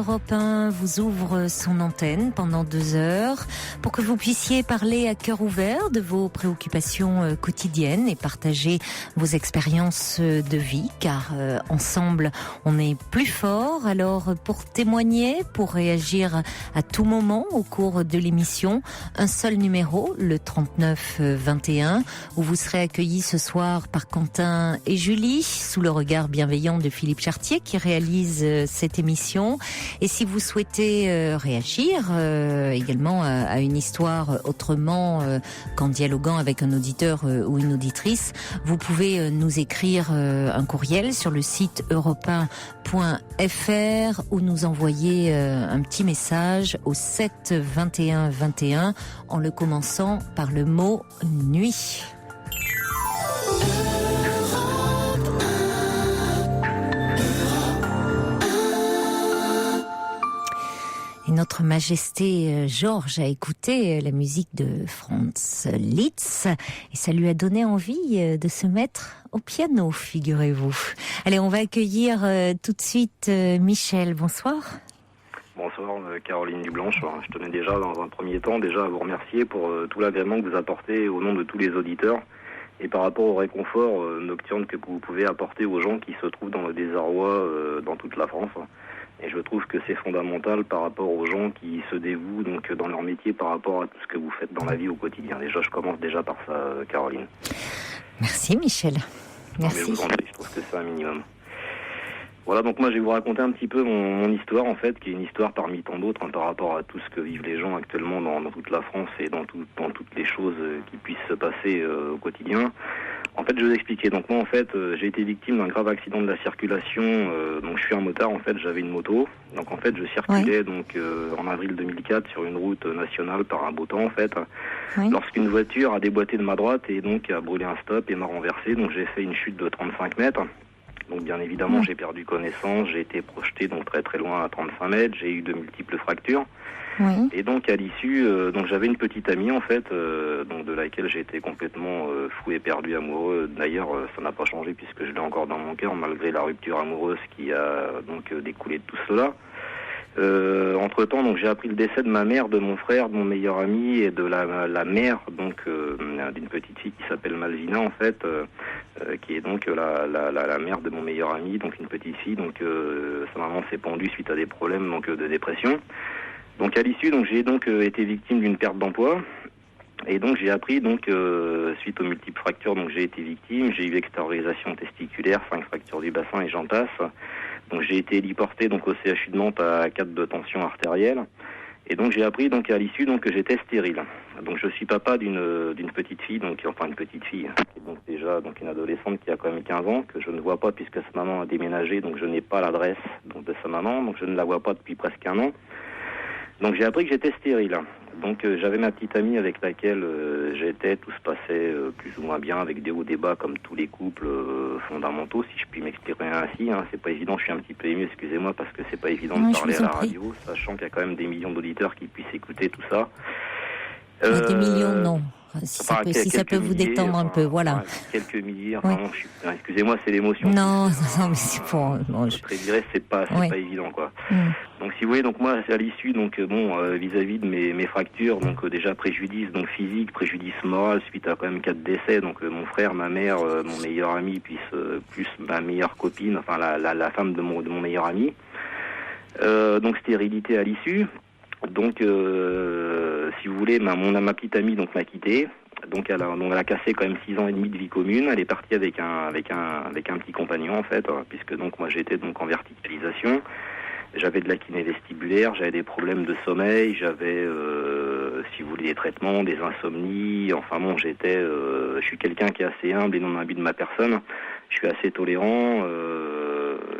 Europe 1 vous ouvre son antenne pendant 2 heures pour que vous puissiez parler à cœur ouvert de vos préoccupations quotidiennes et partager vos expériences de vie, car ensemble on est plus fort. Alors pour témoigner, pour réagir à tout moment au cours de l'émission, un seul numéro, le 39 21, où vous serez accueillis ce soir par Quentin et Julie, sous le regard bienveillant de Philippe Chartier qui réalise cette émission. Et si vous souhaitez réagir également à une histoire autrement qu'en dialoguant avec un auditeur ou une auditrice, vous pouvez nous écrire un courriel sur le site europe1.fr ou nous envoyer un petit message au 7 21 21 en le commençant par le mot nuit. Et notre Majesté Georges a écouté la musique de Franz Liszt et ça lui a donné envie de se mettre au piano, figurez-vous. Allez, on va accueillir tout de suite Michel. Bonsoir. Bonsoir Caroline Dublanche. Je tenais déjà dans un premier temps à vous remercier pour tout l'agrément que vous apportez au nom de tous les auditeurs et par rapport au réconfort nocturne que vous pouvez apporter aux gens qui se trouvent dans le désarroi dans toute la France. Et je trouve que c'est fondamental par rapport aux gens qui se dévouent donc dans leur métier par rapport à tout ce que vous faites dans la vie au quotidien. Déjà, je commence déjà par ça, Caroline. Merci Michel. Merci. Non, mais je trouve que c'est un minimum. Voilà, donc moi je vais vous raconter un petit peu mon histoire en fait, qui est une histoire parmi tant d'autres par rapport à tout ce que vivent les gens actuellement dans toute la France et dans toutes les choses qui puissent se passer au quotidien. En fait, je vais vous expliquer. Donc moi, en fait, j'ai été victime d'un grave accident de la circulation. Donc je suis un motard. En fait, j'avais une moto. Donc en fait, je circulais en avril 2004 sur une route nationale par un beau temps en fait. Oui. Lorsqu'une voiture a déboîté de ma droite et donc a brûlé un stop et m'a renversé. Donc j'ai fait une chute de 35 mètres. Donc bien évidemment, j'ai perdu connaissance. J'ai été projeté donc très très loin à 35 mètres. J'ai eu de multiples fractures. Oui. Et donc à l'issue, donc j'avais une petite amie en fait, donc de laquelle j'ai été complètement fou et perdu amoureux. D'ailleurs, ça n'a pas changé puisque je l'ai encore dans mon cœur malgré la rupture amoureuse qui a donc découlé de tout cela. Entre temps, donc j'ai appris le décès de ma mère, de mon frère, de mon meilleur ami et de la mère donc d'une petite fille qui s'appelle Malvina en fait, qui est donc la mère de mon meilleur ami, donc une petite fille. Donc sa maman s'est pendue suite à des problèmes donc de dépression. Donc à l'issue, donc j'ai donc été victime d'une perte d'emploi et donc j'ai appris donc suite aux multiples fractures, donc j'ai été victime, j'ai eu extériorisation testiculaire, 5 fractures du bassin et j'en passe. Donc j'ai été héliporté donc au CHU de Nantes à 4 de tension artérielle et donc j'ai appris donc à l'issue donc que j'étais stérile. Donc je suis papa d'une petite fille donc une petite fille qui est donc déjà donc une adolescente qui a quand même 15 ans que je ne vois pas puisque sa maman a déménagé, donc je n'ai pas l'adresse donc de sa maman, donc je ne la vois pas depuis presque un an. Donc j'ai appris que j'étais stérile. Donc j'avais ma petite amie avec laquelle j'étais, tout se passait plus ou moins bien avec des hauts des bas comme tous les couples fondamentaux, si je puis m'exprimer ainsi. C'est pas évident, je suis un petit peu ému, excusez-moi, parce que c'est pas évident de parler à la radio, sachant qu'il y a quand même des millions d'auditeurs qui puissent écouter tout ça. Des millions, non. Si ça peut vous détendre un peu, voilà. Quelques milliers, excusez-moi, c'est l'émotion. Non, mais c'est pour... Je dirais, c'est pas évident, quoi. Donc, si vous voulez, donc moi, à l'issue, donc vis-à-vis de mes fractures, donc déjà préjudice donc physique, préjudice moral, suite à quand même 4 décès, donc mon frère, ma mère, mon meilleur ami, plus ma meilleure copine, enfin la femme de mon meilleur ami. Donc stérilité à l'issue. Donc, si vous voulez, ma petite amie donc m'a quitté. Donc elle a cassé quand même 6 ans et demi de vie commune. Elle est partie avec un petit compagnon en fait, puisque donc moi j'étais donc en verticalisation. J'avais de la kiné vestibulaire, j'avais des problèmes de sommeil, j'avais, si vous voulez, des traitements, des insomnies. Enfin bon, je suis quelqu'un qui est assez humble et non imbu de ma personne. Je suis assez tolérant.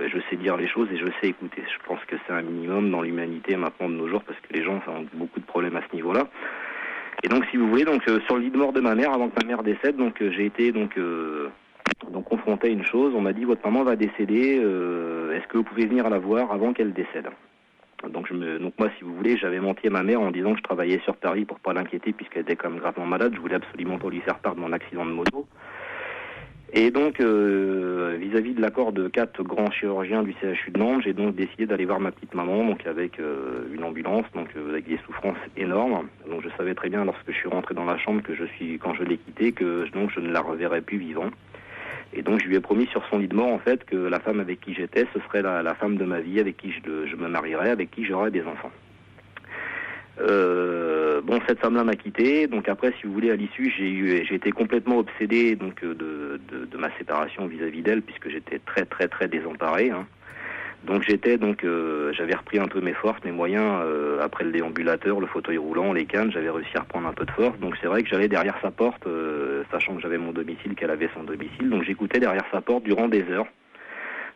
Je sais dire les choses et je sais écouter. Je pense que c'est un minimum dans l'humanité maintenant de nos jours parce que les gens ont beaucoup de problèmes à ce niveau-là. Et donc, si vous voulez, donc sur le lit de mort de ma mère, avant que ma mère décède, donc j'ai été donc confronté à une chose. On m'a dit votre maman va décéder. Est-ce que vous pouvez venir la voir avant qu'elle décède? Donc moi, si vous voulez, j'avais menti à ma mère en disant que je travaillais sur Paris pour pas l'inquiéter puisqu'elle était quand même gravement malade. Je voulais absolument pas lui faire part de mon accident de moto. Et donc, vis-à-vis de l'accord de 4 grands chirurgiens du CHU de Nantes, j'ai donc décidé d'aller voir ma petite maman, donc avec une ambulance, donc avec des souffrances énormes. Donc je savais très bien lorsque je suis rentré dans la chambre quand je l'ai quittée, que donc je ne la reverrai plus vivant. Et donc je lui ai promis sur son lit de mort en fait que la femme avec qui j'étais, ce serait la femme de ma vie, avec qui je me marierais, avec qui j'aurais des enfants. Bon, cette femme-là m'a quitté, donc après, si vous voulez, à l'issue, j'ai été complètement obsédé donc de ma séparation vis-à-vis d'elle, puisque j'étais très très très désemparé. Hein. Donc j'avais repris un peu mes forces, mes moyens après le déambulateur, le fauteuil roulant, les cannes, j'avais réussi à reprendre un peu de force. Donc c'est vrai que j'allais derrière sa porte, sachant que j'avais mon domicile, qu'elle avait son domicile, donc j'écoutais derrière sa porte durant des heures.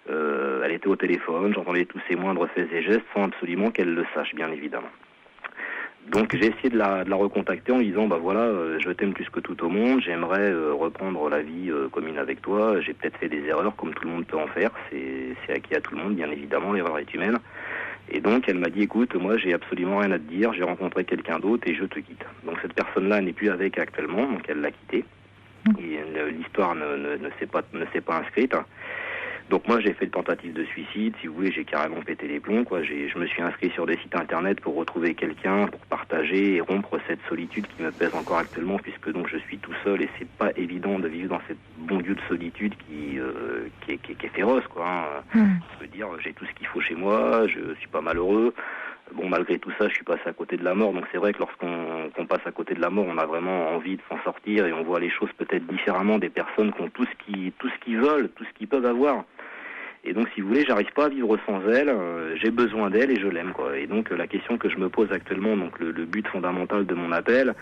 Elle était au téléphone, j'entendais tous ses moindres faits et gestes, sans absolument qu'elle le sache, bien évidemment. Donc j'ai essayé de la recontacter en lui disant je t'aime plus que tout au monde, j'aimerais reprendre la vie commune avec toi, j'ai peut-être fait des erreurs comme tout le monde peut en faire, c'est acquis à tout le monde bien évidemment, l'erreur est humaine. Et donc elle m'a dit écoute, moi j'ai absolument rien à te dire, j'ai rencontré quelqu'un d'autre et je te quitte. Donc cette personne-là n'est plus avec actuellement, donc elle l'a quitté. Et l'histoire ne s'est pas inscrite. Donc moi j'ai fait une tentative de suicide, si vous voulez, j'ai carrément pété les plombs, quoi. Je me suis inscrit sur des sites internet pour retrouver quelqu'un, pour partager et rompre cette solitude qui me pèse encore actuellement, puisque donc je suis tout seul et c'est pas évident de vivre dans cette bon Dieu de solitude qui est féroce, quoi. Hein. Je veux dire, j'ai tout ce qu'il faut chez moi, je suis pas malheureux. Bon, malgré tout ça, je suis passé à côté de la mort, donc c'est vrai que lorsqu'on passe à côté de la mort, on a vraiment envie de s'en sortir et on voit les choses peut-être différemment des personnes qui ont tout ce qu'ils veulent, tout ce qu'ils peuvent avoir. Et donc, si vous voulez, j'arrive pas à vivre sans elle, j'ai besoin d'elle et je l'aime, quoi. Et donc, la question que je me pose actuellement, donc le but fondamental de mon appel,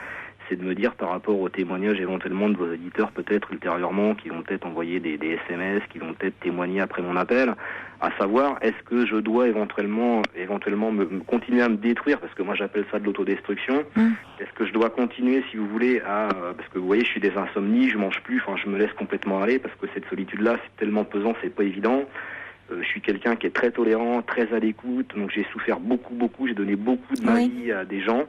c'est de me dire par rapport aux témoignages éventuellement de vos éditeurs, peut-être ultérieurement, qui vont peut-être envoyer des SMS, qui vont peut-être témoigner après mon appel, à savoir, est-ce que je dois éventuellement me continuer à me détruire, parce que moi j'appelle ça de l'autodestruction, est-ce que je dois continuer, si vous voulez, parce que vous voyez, je suis des insomnies, je mange plus, je me laisse complètement aller, parce que cette solitude-là, c'est tellement pesant, c'est pas évident. Je suis quelqu'un qui est très tolérant, très à l'écoute, donc j'ai souffert beaucoup, j'ai donné beaucoup de ma vie à des gens.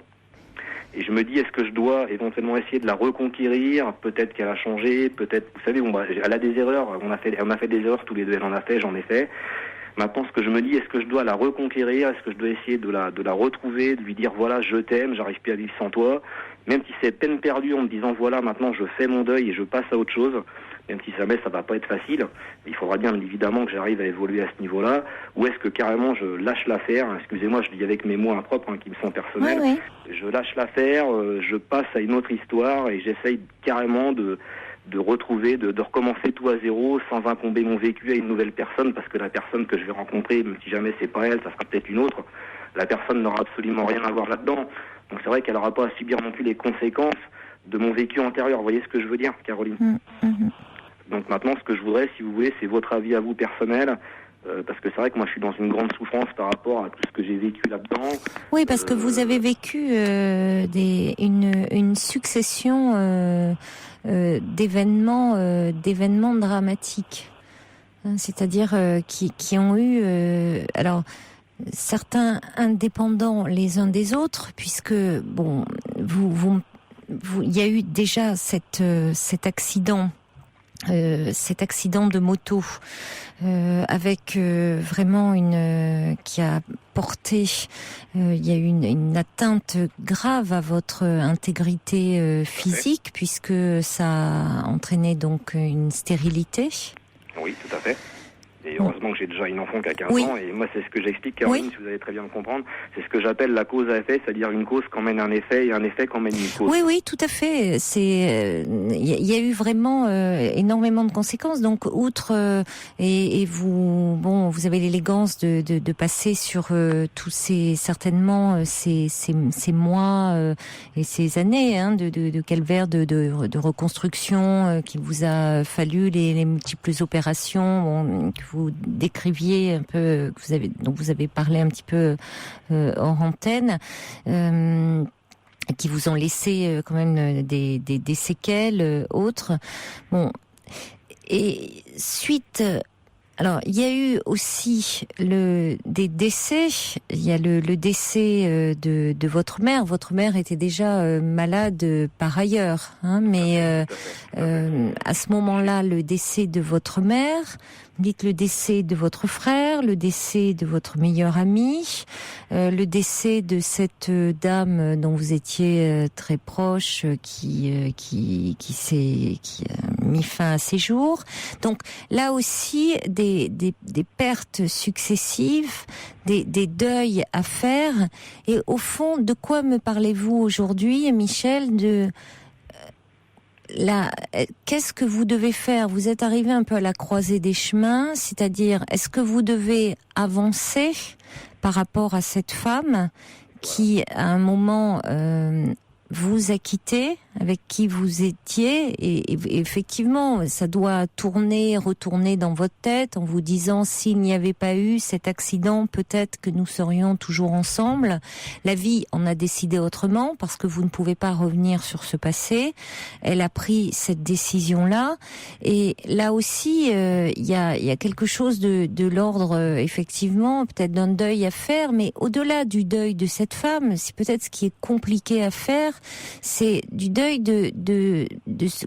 Et je me dis, est-ce que je dois éventuellement essayer de la reconquérir? Peut-être qu'elle a changé, peut-être, vous savez, elle a des erreurs, on a fait des erreurs tous les deux, elle en a fait, j'en ai fait. Maintenant, ce que je me dis, est-ce que je dois la reconquérir? Est-ce que je dois essayer de la retrouver, de lui dire, voilà, je t'aime, j'arrive plus à vivre sans toi? Même si c'est peine perdue en me disant, voilà, maintenant je fais mon deuil et je passe à autre chose. Même si ça va pas être facile, il faudra bien évidemment que j'arrive à évoluer à ce niveau-là, ou est-ce que carrément je lâche l'affaire, excusez-moi, je dis avec mes mots impropres qui me sont personnels, je lâche l'affaire, je passe à une autre histoire et j'essaye carrément de retrouver, de recommencer tout à zéro sans incomber mon vécu à une nouvelle personne, parce que la personne que je vais rencontrer, même si jamais c'est pas elle, ça sera peut-être une autre, la personne n'aura absolument rien à voir là-dedans, donc c'est vrai qu'elle n'aura pas à subir non plus les conséquences de mon vécu antérieur, vous voyez ce que je veux dire, Caroline? Donc maintenant, ce que je voudrais, si vous voulez, c'est votre avis à vous personnel, parce que c'est vrai que moi je suis dans une grande souffrance par rapport à tout ce que j'ai vécu là-dedans. Oui, parce que vous avez vécu une succession d'événements dramatiques, c'est-à-dire qui ont eu alors certains indépendants les uns des autres, puisque bon, il y a eu déjà cet accident. Cet accident de moto avec vraiment qui a porté, il y a eu une atteinte grave à votre intégrité physique, puisque ça a entraîné donc une stérilité. Oui, tout à fait. Et heureusement que j'ai déjà une enfant qui a 15 ans, et moi c'est ce que j'explique, Caroline, si vous allez très bien le comprendre, c'est ce que j'appelle la cause à effet, c'est-à-dire une cause qu'emmène un effet et un effet qu'emmène une cause. Oui, tout à fait. Il y a eu vraiment énormément de conséquences. Donc outre et vous avez l'élégance de passer sur tous ces mois et ces années de calvaire, de reconstruction qui vous a fallu, les multiples opérations que vous décriviez un peu, dont vous avez parlé un petit peu hors antenne, qui vous ont laissé quand même des séquelles autres. Bon, et suite Alors, il y a eu aussi des décès. Il y a le décès de votre mère. Votre mère était déjà malade par ailleurs, hein, mais à ce moment-là, le décès de votre mère, vous dites le décès de votre frère, le décès de votre meilleur ami, le décès de cette dame dont vous étiez très proche, qui a mis fin à ses jours. Donc là aussi, des pertes successives, des deuils à faire. Et au fond, de quoi me parlez-vous aujourd'hui, Michel, qu'est-ce que vous devez faire? Vous êtes arrivé un peu à la croisée des chemins, c'est-à-dire, est-ce que vous devez avancer par rapport à cette femme qui, à un moment, vous a quitté, avec qui vous étiez, et effectivement, ça doit retourner dans votre tête en vous disant, s'il n'y avait pas eu cet accident, peut-être que nous serions toujours ensemble. La vie en a décidé autrement, parce que vous ne pouvez pas revenir sur ce passé. Elle a pris cette décision-là, et là aussi, il y a quelque chose de l'ordre, effectivement, peut-être d'un deuil à faire, mais au-delà du deuil de cette femme, c'est peut-être ce qui est compliqué à faire, c'est du deuil de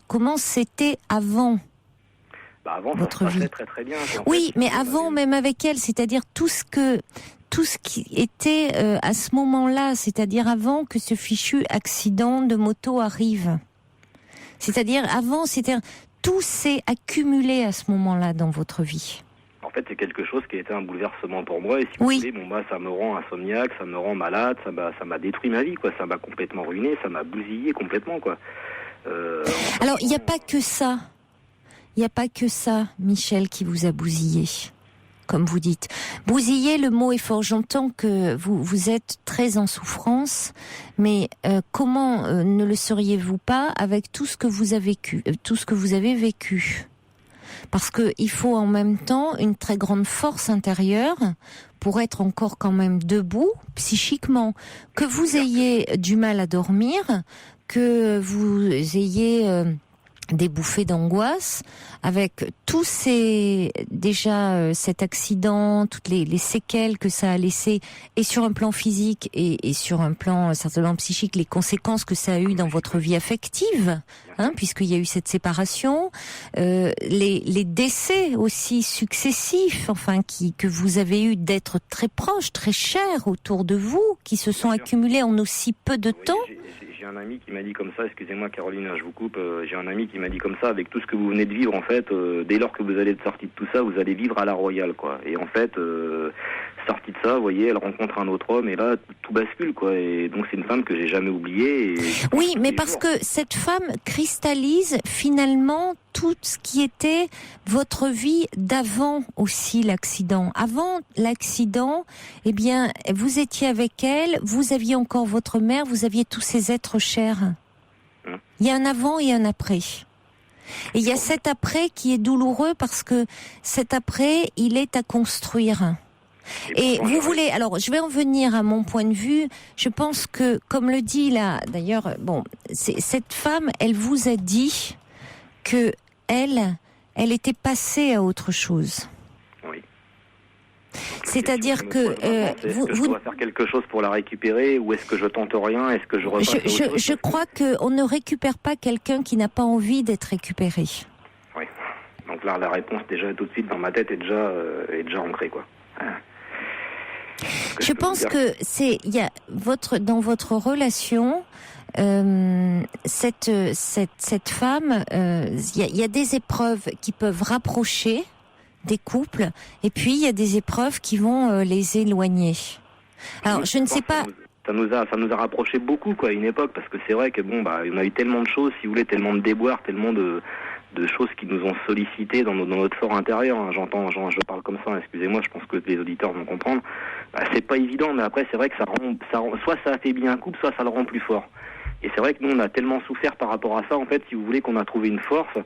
comment c'était avant. Avant, votre ça se vie. passait très très bien. Oui, mais avant, même avec elle, c'est-à-dire tout ce qui était à ce moment-là, c'est-à-dire avant que ce fichu accident de moto arrive. C'est-à-dire avant, tout s'est accumulé à ce moment-là dans votre vie. En fait, c'est quelque chose qui a été un bouleversement pour moi. Et si vous voulez, ça me rend insomniaque, ça me rend malade, ça m'a détruit ma vie, quoi. Ça m'a complètement ruiné, ça m'a bousillé complètement, quoi. Alors, il n'y a pas que ça. Il n'y a pas que ça, Michel, qui vous a bousillé, comme vous dites. Bousillé, le mot est fort. J'entends que vous êtes très en souffrance, mais comment ne le seriez-vous pas avec tout ce que vous avez vécu? Parce que il faut en même temps une très grande force intérieure pour être encore quand même debout psychiquement. Que vous ayez du mal à dormir, que vous ayez des bouffées d'angoisse, avec tous cet accident, toutes les séquelles que ça a laissé, et sur un plan physique et sur un plan certainement psychique, les conséquences que ça a eu dans votre vie affective, hein, puisqu'il y a eu cette séparation, les décès aussi successifs, enfin que vous avez eu d'être très proches, très chers autour de vous, qui se sont accumulés en aussi peu de temps. J'ai un ami qui m'a dit comme ça, excusez-moi Caroline, je vous coupe, j'ai un ami qui m'a dit comme ça, avec tout ce que vous venez de vivre, en fait, dès lors que vous allez être sorti de tout ça, vous allez vivre à la royale, quoi. Et en fait, sortie de ça, vous voyez, elle rencontre un autre homme, et là, tout bascule, quoi. Et donc c'est une femme que j'ai jamais oubliée. Oui, mais parce que cette femme cristallise finalement tout ce qui était votre vie d'avant aussi l'accident. Avant l'accident, eh bien, vous étiez avec elle, vous aviez encore votre mère, vous aviez tous ces êtres chers. Il y a un avant et un après. Et il y a cet après qui est douloureux parce que cet après, il est à construire. Et vous voulez, alors je vais en venir à mon point de vue, je pense que, comme le dit là, d'ailleurs, cette femme, elle vous a dit que elle était passée à autre chose. Oui. C'est-à-dire que je dois faire quelque chose pour la récupérer, ou est-ce que je tente rien, est-ce que je repasse à autre chose? Je crois qu'on ne récupère pas quelqu'un qui n'a pas envie d'être récupéré. Oui. Donc là, la réponse déjà tout de suite dans ma tête est déjà ancrée, quoi. Je pense que dans votre relation, cette femme, il y a des épreuves qui peuvent rapprocher des couples, et puis il y a des épreuves qui vont les éloigner. Alors, je ne sais pas. Ça nous a rapprochés beaucoup, quoi, à une époque, parce que c'est vrai que on a eu tellement de choses, si vous voulez, tellement de déboires, tellement de choses qui nous ont sollicité dans notre fort intérieur, hein. Je parle comme ça, excusez-moi, je pense que les auditeurs vont comprendre. C'est pas évident, mais après c'est vrai que ça rend, soit ça affaiblit un couple, soit ça le rend plus fort. Et c'est vrai que nous, on a tellement souffert par rapport à ça, en fait, si vous voulez, qu'on a trouvé une force.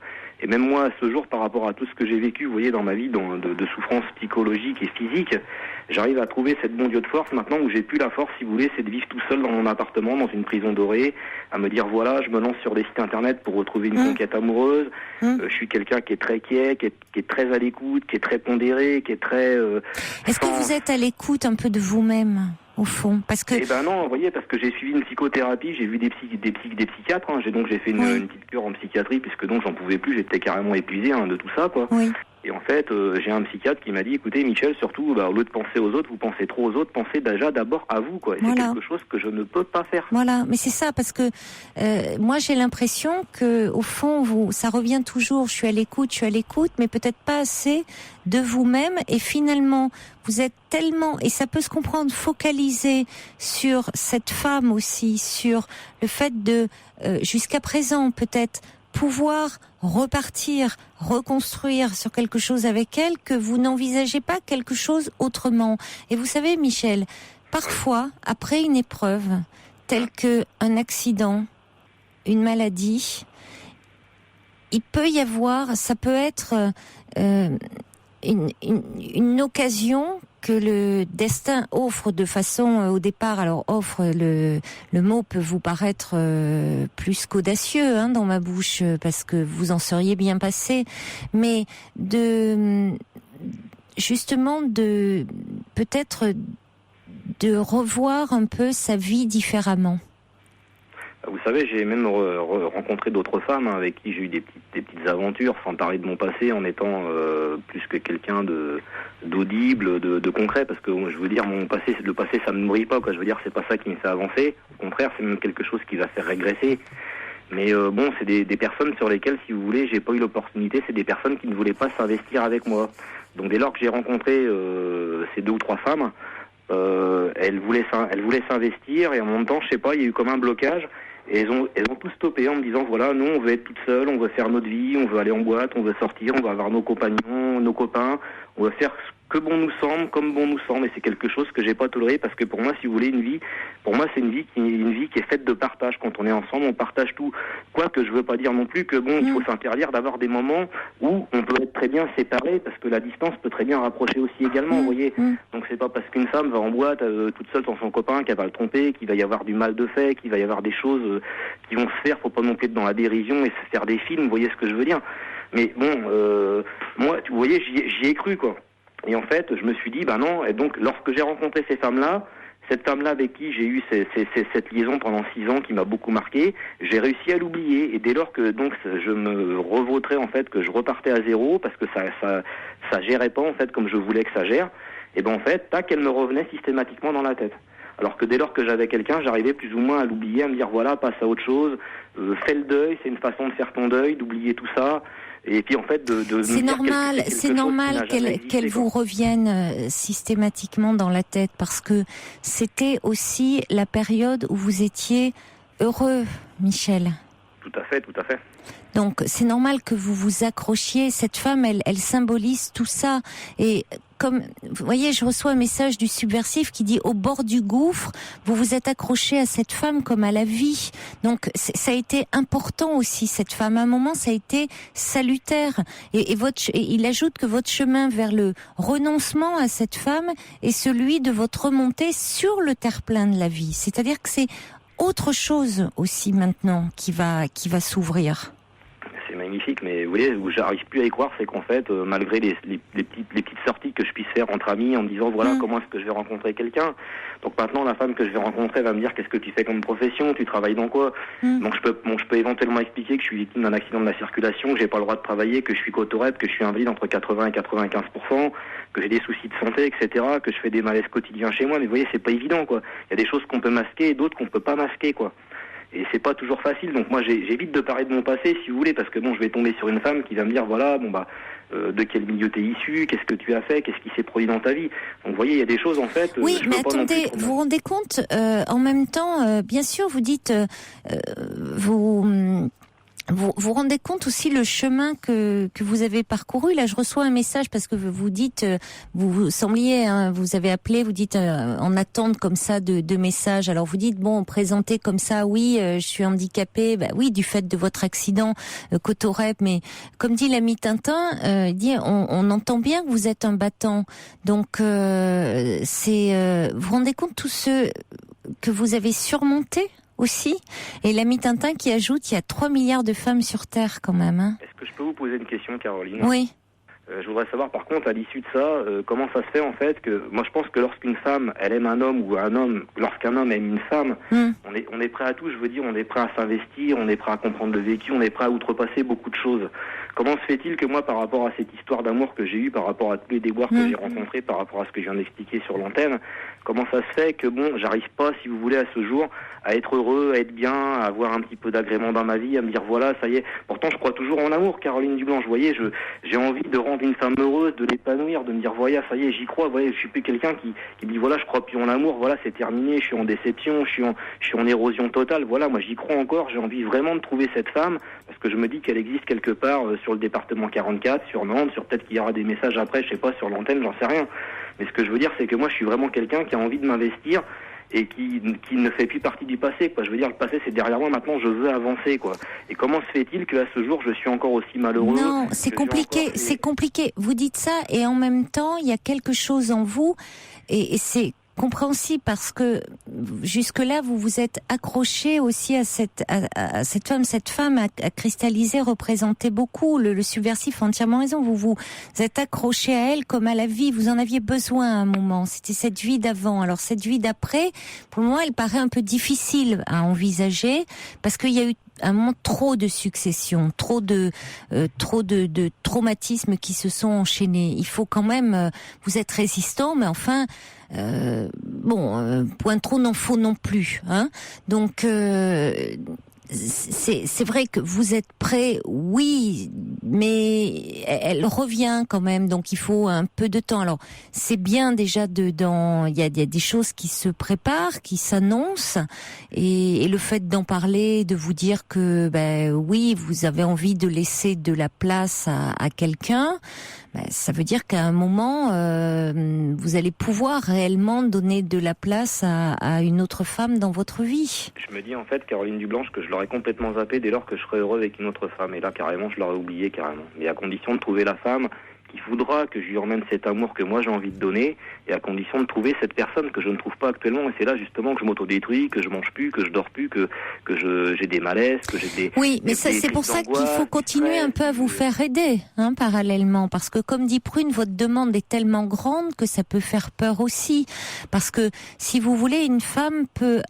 Et même moi, à ce jour, par rapport à tout ce que j'ai vécu, vous voyez, dans ma vie, de souffrance psychologique et physique, j'arrive à trouver cette bon Dieu de force maintenant où j'ai plus la force, si vous voulez, c'est de vivre tout seul dans mon appartement, dans une prison dorée, à me dire, voilà, je me lance sur des sites internet pour retrouver une conquête amoureuse. Je suis quelqu'un qui est très quiet, qui est très à l'écoute, qui est très pondéré, qui est très... Est-ce que vous êtes à l'écoute un peu de vous-même, au fond? Parce que... Eh ben non, vous voyez, parce que j'ai suivi une psychothérapie, j'ai vu des psychiatres, hein. J'ai fait une petite cure en psychiatrie, puisque donc j'en pouvais plus, j'étais carrément épuisé de tout ça, quoi. Oui. Et en fait, j'ai un psychiatre qui m'a dit, écoutez Michel, surtout, au lieu de penser aux autres, vous pensez trop aux autres, pensez déjà d'abord à vous, quoi. Et c'est quelque chose que je ne peux pas faire. Voilà, mais c'est ça, parce que moi j'ai l'impression que au fond, ça revient toujours, je suis à l'écoute, mais peut-être pas assez de vous-même, et finalement, vous êtes tellement, et ça peut se comprendre, focalisé sur cette femme aussi, sur le fait de, jusqu'à présent peut-être, pouvoir repartir, reconstruire sur quelque chose avec elle, que vous n'envisagez pas quelque chose autrement. Et vous savez, Michel, parfois, après une épreuve, telle que un accident, une maladie, il peut y avoir, ça peut être une occasion que le destin offre de façon, au départ, alors offre, le mot peut vous paraître plus qu'audacieux dans ma bouche, parce que vous en seriez bien passé, mais justement peut-être de revoir un peu sa vie différemment. Vous savez, j'ai même rencontré d'autres femmes avec qui j'ai eu des petites aventures, sans parler de mon passé, en étant plus que quelqu'un d'audible, de concret, parce que je veux dire, le passé, ça me nourrit pas, quoi. Je veux dire, c'est pas ça qui me fait avancer. Au contraire, c'est même quelque chose qui va faire régresser. Mais c'est des personnes sur lesquelles, si vous voulez, j'ai pas eu l'opportunité. C'est des personnes qui ne voulaient pas s'investir avec moi. Donc dès lors que j'ai rencontré ces 2 ou 3 femmes, elles voulaient s'investir, et en même temps, je sais pas, il y a eu comme un blocage. Et elles ont tout stoppé en me disant, voilà, nous on veut être toutes seules, on veut faire notre vie, on veut aller en boîte, on veut sortir, on va avoir nos compagnons, nos copains, on veut faire ce que bon nous semble, comme bon nous semble. Et c'est quelque chose que j'ai pas toléré, parce que pour moi, si vous voulez, une vie, pour moi c'est une vie qui est faite de partage. Quand on est ensemble, on partage tout. Quoique je veux pas dire non plus que il faut s'interdire d'avoir des moments où on peut être très bien séparés, parce que la distance peut très bien rapprocher aussi également, vous voyez. Donc c'est pas parce qu'une femme va en boîte toute seule sans son copain qu'elle va le tromper, qu'il va y avoir du mal de fait, qu'il va y avoir des choses qui vont se faire. Faut pas non plus être dans la dérision et se faire des films, vous voyez ce que je veux dire. Mais moi, vous voyez, j'y ai cru, quoi. Et en fait, je me suis dit, non. Et donc, lorsque j'ai rencontré ces femmes-là, cette femme-là avec qui j'ai eu cette liaison pendant 6 ans qui m'a beaucoup marqué, j'ai réussi à l'oublier. Et dès lors que donc je me revautrais, en fait, que je repartais à zéro, parce que ça gérait pas, en fait, comme je voulais que ça gère, et en fait, elle me revenait systématiquement dans la tête. Alors que dès lors que j'avais quelqu'un, j'arrivais plus ou moins à l'oublier, à me dire, voilà, passe à autre chose, fais le deuil, c'est une façon de faire ton deuil, d'oublier tout ça. Et puis en fait c'est normal qu'elle vous revienne systématiquement dans la tête, parce que c'était aussi la période où vous étiez heureux, Michel. Tout à fait. Donc c'est normal que vous vous accrochiez. Cette femme, elle symbolise tout ça. Et comme vous voyez, je reçois un message du subversif qui dit, au bord du gouffre, vous vous êtes accroché à cette femme comme à la vie. Donc ça a été important aussi, cette femme. À un moment, ça a été salutaire. Et il ajoute que votre chemin vers le renoncement à cette femme est celui de votre remontée sur le terre-plein de la vie. C'est-à-dire que c'est autre chose aussi maintenant qui va s'ouvrir. C'est magnifique, mais vous voyez, où j'arrive plus à y croire, c'est qu'en fait, malgré les petites sorties que je puisse faire entre amis en me disant, voilà, comment est-ce que je vais rencontrer quelqu'un. Donc maintenant, la femme que je vais rencontrer va me dire, qu'est-ce que tu fais comme profession, tu travailles dans quoi. Donc je peux éventuellement expliquer que je suis victime d'un accident de la circulation, que j'ai pas le droit de travailler, que je suis cotorette, que je suis invalide entre 80 et 95%, que j'ai des soucis de santé, etc., que je fais des malaises quotidiens chez moi. Mais vous voyez, c'est pas évident, quoi. Il y a des choses qu'on peut masquer et d'autres qu'on peut pas masquer, quoi. Et c'est pas toujours facile, donc moi j'évite de parler de mon passé, si vous voulez, parce que je vais tomber sur une femme qui va me dire, voilà, de quel milieu t'es issu, qu'est-ce que tu as fait, qu'est-ce qui s'est produit dans ta vie. Donc vous voyez, il y a des choses en fait... Oui, mais attendez, vous vous rendez compte, en même temps, bien sûr, vous dites, Vous vous rendez compte aussi le chemin que vous avez parcouru. Là, je reçois un message parce que vous dites, vous sembliez, hein, vous avez appelé, vous dites en attente comme ça de messages. Alors vous dites bon, présentez comme ça, oui, je suis handicapée, bah oui, du fait de votre accident Cotorep, mais comme dit l'ami Tintin, il dit on entend bien que vous êtes un battant. Donc vous vous rendez compte tout ce que vous avez surmonté aussi. Et l'ami Tintin qui ajoute, il y a 3 milliards de femmes sur Terre quand même. Hein. Est-ce que je peux vous poser une question, Caroline ? Oui. Je voudrais savoir par contre, à l'issue de ça, comment ça se fait en fait que, moi je pense que lorsqu'une femme, elle aime un homme, ou lorsqu'un homme aime une femme, on est prêt à tout, je veux dire, on est prêt à s'investir, on est prêt à comprendre le vécu, on est prêt à outrepasser beaucoup de choses. Comment se fait-il que moi, par rapport à cette histoire d'amour que j'ai eue, par rapport à tous les déboires que j'ai rencontrés, par rapport à ce que je viens d'expliquer sur l'antenne, comment ça se fait que bon, j'arrive pas, si vous voulez, à ce jour, à être heureux, à être bien, à avoir un petit peu d'agrément dans ma vie, à me dire voilà, ça y est. Pourtant, je crois toujours en amour, Caroline Dublanche. Vous voyez, j'ai envie de rendre une femme heureuse, de l'épanouir, de me dire voilà, ça y est, j'y crois. Vous voyez, je suis plus quelqu'un qui dit voilà, je crois plus en l'amour, voilà, c'est terminé, je suis en déception, je suis en érosion totale. Voilà, moi j'y crois encore. J'ai envie vraiment de trouver cette femme parce que je me dis qu'elle existe quelque part sur le département 44, sur Nantes, sur peut-être qu'il y aura des messages après, je sais pas, sur l'antenne, j'en sais rien. Mais ce que je veux dire, c'est que moi, je suis vraiment quelqu'un qui a envie de m'investir et qui ne fait plus partie du passé, quoi. Je veux dire, le passé, c'est derrière moi. Maintenant, je veux avancer, quoi. Et comment se fait-il qu'à ce jour, je suis encore aussi malheureux? Non, c'est compliqué, c'est compliqué. Vous dites ça et en même temps, il y a quelque chose en vous et c'est compréhensible parce que jusque-là vous vous êtes accroché aussi à cette femme. Cette femme a cristallisé, représenté beaucoup le subversif a entièrement raison. Vous êtes accroché à elle comme à la vie. Vous en aviez besoin à un moment. C'était cette vie d'avant. Alors cette vie d'après, pour moi, elle paraît un peu difficile à envisager parce qu'il y a eu un moment trop de succession, trop de traumatismes qui se sont enchaînés. Il faut quand même, vous êtes résistant, mais enfin, point trop n'en faut non plus, hein. Donc c'est vrai que vous êtes prêt, oui, mais elle revient quand même, donc il faut un peu de temps. Alors c'est bien déjà il y a des choses qui se préparent, qui s'annoncent, et le fait d'en parler, de vous dire que oui, vous avez envie de laisser de la place à quelqu'un. Ça veut dire qu'à un moment, vous allez pouvoir réellement donner de la place à une autre femme dans votre vie. Je me dis en fait, Caroline Dublanche, que je l'aurais complètement zappé dès lors que je serais heureux avec une autre femme. Et là, carrément, je l'aurais oublié carrément. Mais à condition de trouver la femme qui voudra que je lui emmène cet amour que moi j'ai envie de donner, et à condition de trouver cette personne que je ne trouve pas actuellement. Et c'est là justement que je m'autodétruis, que je mange plus, que je dors plus, que j'ai des malaises, que j'ai des... Oui, mais ça, c'est pour ça qu'il faut continuer un peu à vous faire aider, hein, parallèlement. Parce que comme dit Prune, votre demande est tellement grande que ça peut faire peur aussi. Parce que si vous voulez, une femme peut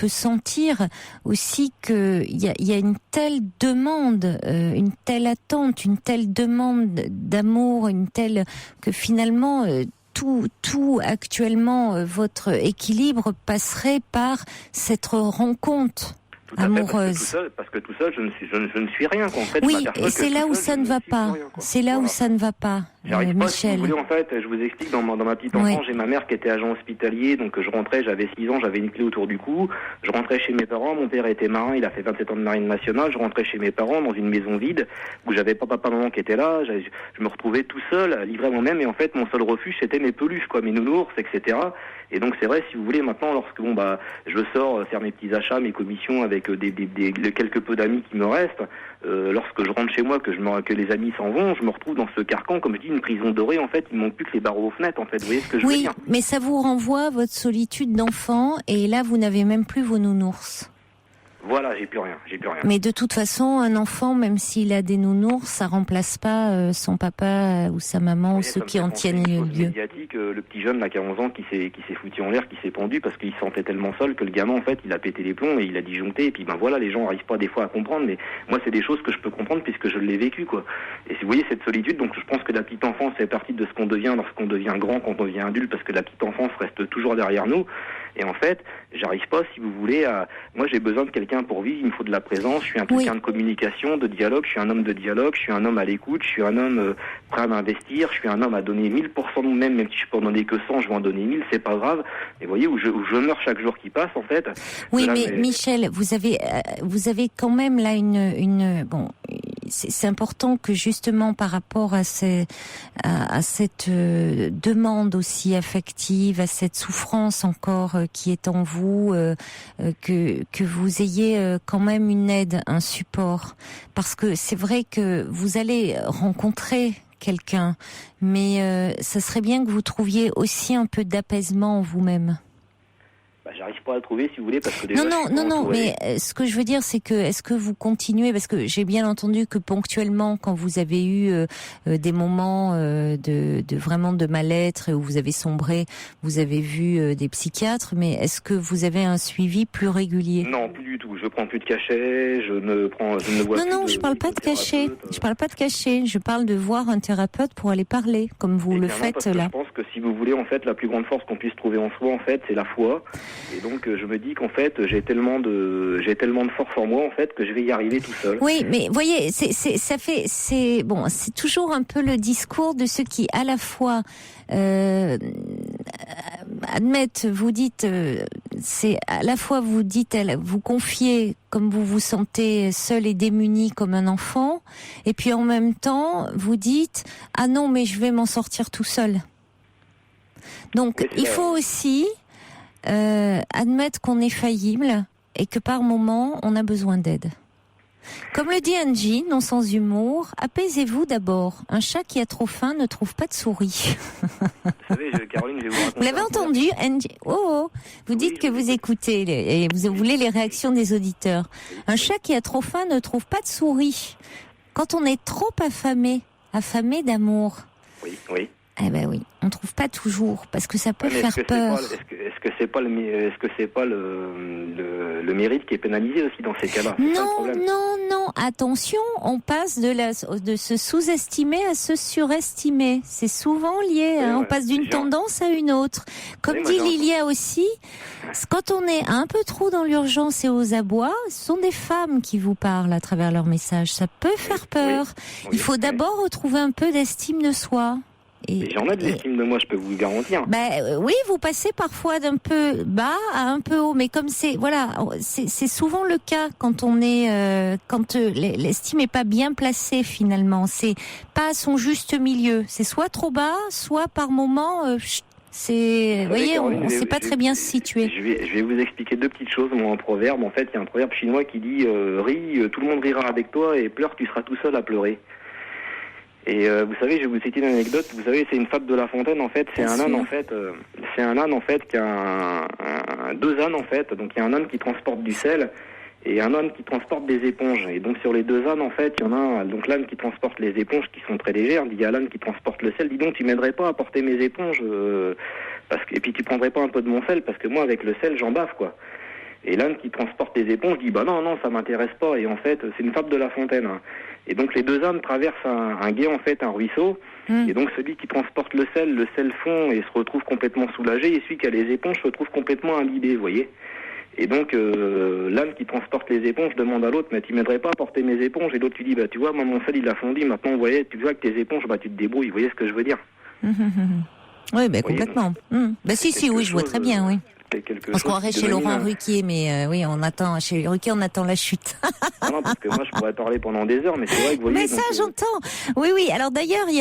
sentir aussi qu'il y a une telle demande, une telle attente, une telle demande d'amour, une telle que finalement tout actuellement votre équilibre passerait par cette rencontre amoureuse. Parce que tout seul, je ne suis rien. En fait, oui, et c'est là où ça ne va pas. C'est là où ça ne va pas. J'arrive pas, Michel. si vous voulez, en fait, je vous explique, dans ma petite enfance, j'ai ma mère qui était agent hospitalier, donc je rentrais, j'avais 6 ans, j'avais une clé autour du cou, je rentrais chez mes parents, mon père était marin, il a fait 27 ans de marine nationale, je rentrais chez mes parents dans une maison vide, où j'avais pas papa, maman qui étaient là, je me retrouvais tout seul, livré à moi-même, et en fait, mon seul refuge, c'était mes peluches, quoi, mes nounours, etc. Et donc, c'est vrai, si vous voulez, maintenant, lorsque, je sors faire mes petits achats, mes commissions avec les quelques peu d'amis qui me restent, lorsque je rentre chez moi, que les amis s'en vont, je me retrouve dans ce carcan, comme je dis, une prison dorée. En fait, il ne manque plus que les barreaux aux fenêtres. En fait, vous voyez ce que je veux dire? Oui, mais ça vous renvoie à votre solitude d'enfant, et là, vous n'avez même plus vos nounours. Voilà, j'ai plus rien. Mais de toute façon, un enfant, même s'il a des nounours, ça remplace pas son papa ou sa maman ou ceux qui en tiennent le lieu. Médiatique, le petit jeune là qui a 11 ans qui s'est foutu en l'air, qui s'est pendu parce qu'il se sentait tellement seul que le gamin en fait il a pété les plombs et il a disjoncté, et puis voilà, les gens n'arrivent pas des fois à comprendre, mais moi c'est des choses que je peux comprendre puisque je l'ai vécu, quoi. Et si vous voyez cette solitude, donc je pense que la petite enfance fait partie de ce qu'on devient lorsqu'on devient grand, quand on devient adulte, parce que la petite enfance reste toujours derrière nous. Et en fait, j'arrive pas, si vous voulez, à... Moi, j'ai besoin de quelqu'un pour vivre, il me faut de la présence, je suis quelqu'un de communication, de dialogue, je suis un homme de dialogue, je suis un homme à l'écoute, je suis un homme prêt à m'investir, je suis un homme à donner 1000% de moi-même, même si je peux en donner que 100, je vais en donner 1000, c'est pas grave. Et vous voyez, où je meurs chaque jour qui passe, en fait. Oui, mais Michel, vous avez quand même là bon, c'est important que justement par rapport à cette demande aussi affective, à cette souffrance encore qui est en vous, que vous ayez quand même une aide, un support, parce que c'est vrai que vous allez rencontrer quelqu'un, mais ça serait bien que vous trouviez aussi un peu d'apaisement en vous-même. J'arrive pas à le trouver, si vous voulez, parce que déjà... Non, mais ce que je veux dire, c'est que, est-ce que vous continuez, parce que j'ai bien entendu que ponctuellement, quand vous avez eu des moments vraiment de mal-être, où vous avez sombré, vous avez vu des psychiatres, mais est-ce que vous avez un suivi plus régulier? Non, plus du tout. Je prends plus de cachet, je ne vois plus Non, je parle pas de cachet. Je parle pas de cachet. Je parle de voir un thérapeute pour aller parler, comme vous le faites là. Je pense que si vous voulez, en fait, la plus grande force qu'on puisse trouver en soi, en fait, c'est la foi. Et donc, je me dis qu'en fait, j'ai tellement de force en moi, en fait, que je vais y arriver tout seul. Oui, mais voyez, c'est toujours un peu le discours de ceux qui, à la fois, admettent, vous dites, c'est à la fois vous dites, vous confiez comme vous vous sentez seul et démuni comme un enfant, et puis en même temps, vous dites, ah non, mais je vais m'en sortir tout seul. Donc, il faut aussi admettre qu'on est faillible et que par moment on a besoin d'aide. Comme le dit Angie, non sans humour, apaisez-vous d'abord. Un chat qui a trop faim ne trouve pas de souris. Vous savez, Caroline, je vais vous raconter. Vous l'avez entendu, Angie? Vous dites que vous écoutez et vous voulez les réactions des auditeurs. Un chat qui a trop faim ne trouve pas de souris. Quand on est trop affamé d'amour. Oui. Eh ben oui, on trouve pas toujours parce que ça peut faire peur. Est-ce que c'est pas le mérite qui est pénalisé aussi dans ces cas-là? Non, attention, on passe de se sous-estimer à se surestimer. C'est souvent lié, on passe d'une tendance à une autre. Comme dit Lilia aussi, quand on est un peu trop dans l'urgence et aux abois, ce sont des femmes qui vous parlent à travers leurs messages. Ça peut faire peur. Il faut d'abord retrouver un peu d'estime de soi. Et j'en ai de l'estime de moi, je peux vous le garantir. Oui, vous passez parfois d'un peu bas à un peu haut, mais comme c'est souvent le cas quand on est quand l'estime est pas bien placée finalement, c'est pas à son juste milieu, c'est soit trop bas, soit par moment vous voyez, on ne sait pas très bien se situer. Je vais vous expliquer deux petites choses. Moi, un proverbe, en fait, il y a un proverbe chinois qui dit ris, tout le monde rira avec toi, et pleure, tu seras tout seul à pleurer. Et vous savez, je vais vous citer une anecdote. Vous savez, c'est une fable de La Fontaine, en fait. C'est un âne, en fait. C'est un âne, en fait, qui a deux ânes, en fait. Donc, il y a un âne qui transporte du sel et un âne qui transporte des éponges. Et donc, sur les deux ânes, en fait, il y en a un. Donc, l'âne qui transporte les éponges qui sont très légères. Il y a l'âne qui transporte le sel. Dis donc, tu m'aiderais pas à porter mes éponges et puis, tu prendrais pas un peu de mon sel parce que moi, avec le sel, j'en bave, quoi. Et l'âne qui transporte les éponges dit, non, ça m'intéresse pas. Et en fait, c'est une fable de La Fontaine, hein. Et donc les deux ânes traversent un gué, en fait, un ruisseau. Et donc celui qui transporte le sel fond et se retrouve complètement soulagé. Et celui qui a les éponges se retrouve complètement imbibé, vous voyez. Et donc l'âne qui transporte les éponges demande à l'autre, mais tu m'aiderais pas à porter mes éponges? Et l'autre lui dit, tu vois, moi mon sel il a fondu, maintenant vous voyez, tu vois avec tes éponges, tu te débrouilles. Vous voyez ce que je veux dire? Oui, complètement. Si, oui, je vois très bien, oui. On se croirait chez Laurent Ruquier, mais oui, chez Ruquier, on attend la chute. Non, parce que moi, je pourrais parler pendant des heures, mais c'est vrai que vous voyez... Mais ça, j'entends. Oui. Alors d'ailleurs, il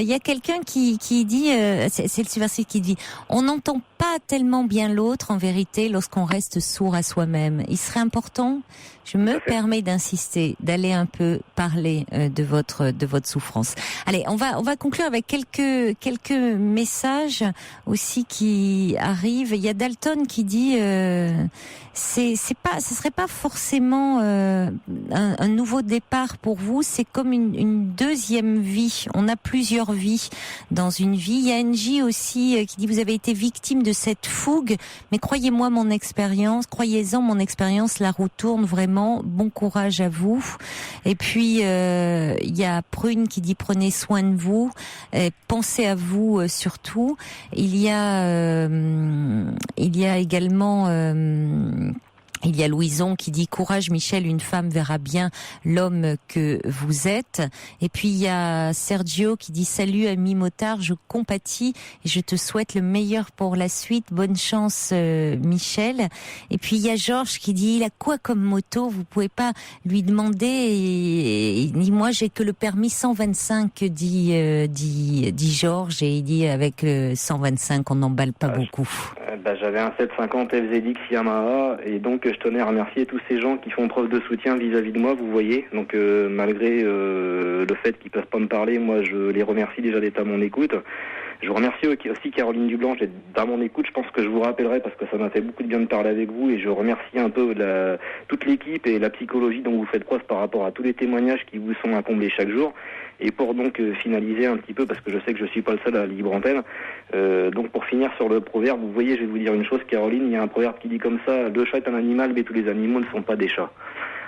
y a quelqu'un qui dit, c'est le subversif qui dit, on n'entend pas tellement bien l'autre, en vérité, lorsqu'on reste sourd à soi-même. Il serait important, je me permets d'insister, d'aller un peu parler de votre souffrance. Allez, on va conclure avec quelques messages aussi qui arrivent. Il y a Dalton qui dit ce serait pas forcément un nouveau départ pour vous, c'est comme une deuxième vie. On a plusieurs vies dans une vie. Il y a Angie aussi qui dit vous avez été victime de cette fougue, mais croyez-moi mon expérience, croyez-en mon expérience, la roue tourne vraiment. Bon courage à vous. Et puis il y a Prune qui dit prenez soin de vous, pensez à vous surtout. Il y a Il y a également... il y a Louison qui dit « Courage Michel, une femme verra bien l'homme que vous êtes ». Et puis il y a Sergio qui dit « Salut ami motard, je compatis et je te souhaite le meilleur pour la suite. Bonne chance Michel ». Et puis il y a Georges qui dit « Il a quoi comme moto ? Vous pouvez pas lui demander ?» et il dit « Moi j'ai que le permis 125 » dit Georges, et il dit « Avec 125 on n'emballe pas beaucoup ». J'avais un 750 FZX Yamaha, et donc je tenais à remercier tous ces gens qui font preuve de soutien vis-à-vis de moi, vous voyez. Donc malgré le fait qu'ils peuvent pas me parler, moi je les remercie déjà d'être à mon écoute. Je vous remercie aussi Caroline Dublanche d'être à mon écoute. Je pense que je vous rappellerai parce que ça m'a fait beaucoup de bien de parler avec vous, et je remercie un peu toute l'équipe et la psychologie dont vous faites preuve par rapport à tous les témoignages qui vous sont accomplis chaque jour. Et pour donc finaliser un petit peu, parce que je sais que je suis pas le seul à la libre antenne, donc pour finir sur le proverbe, vous voyez, je vais vous dire une chose Caroline, il y a un proverbe qui dit comme ça: le chat est un animal, mais tous les animaux ne sont pas des chats.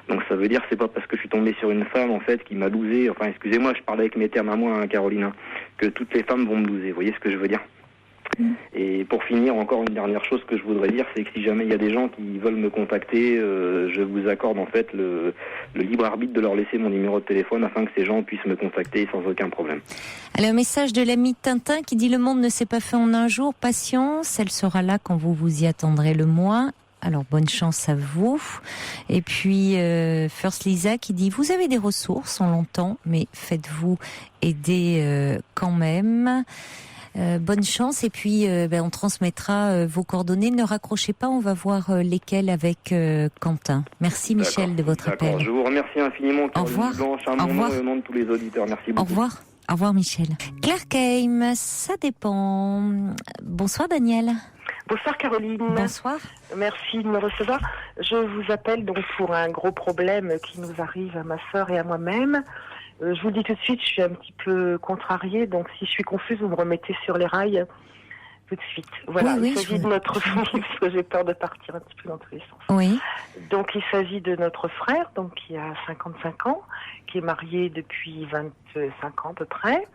Donc ça veut dire, c'est pas parce que je suis tombé sur une femme en fait qui m'a lousé, enfin excusez-moi, je parle avec mes termes à moi, hein, Caroline, que toutes les femmes vont me louser, vous voyez ce que je veux dire. Et pour finir, encore une dernière chose que je voudrais dire, c'est que si jamais il y a des gens qui veulent me contacter, je vous accorde en fait le libre arbitre de leur laisser mon numéro de téléphone afin que ces gens puissent me contacter sans aucun problème. Alors, un message de l'ami Tintin qui dit « Le monde ne s'est pas fait en un jour, patience, elle sera là quand vous vous y attendrez le moins ». Alors, bonne chance à vous. Et puis, First Lisa qui dit « Vous avez des ressources, on l'entend, mais faites-vous aider quand même ». Bonne chance, et puis on transmettra vos coordonnées. Ne raccrochez pas, on va voir lesquelles avec Quentin. Merci Michel de votre appel. Je vous remercie infiniment. Au revoir. Blanche, Au revoir. Au nom de tous les auditeurs, merci beaucoup. Au revoir. Au revoir Michel. Claire Keim, ça dépend. Bonsoir Daniel. Bonsoir Caroline. Bonsoir. Merci de me recevoir. Je vous appelle donc pour un gros problème qui nous arrive à ma sœur et à moi-même. Je vous le dis tout de suite, je suis un petit peu contrariée, donc si je suis confuse, vous me remettez sur les rails tout de suite. Voilà, oui, il s'agit de notre famille, parce que j'ai peur de partir un petit peu dans tous les sens. Oui. Donc il s'agit de notre frère, donc qui a 55 ans, qui est marié depuis 25 ans à peu près,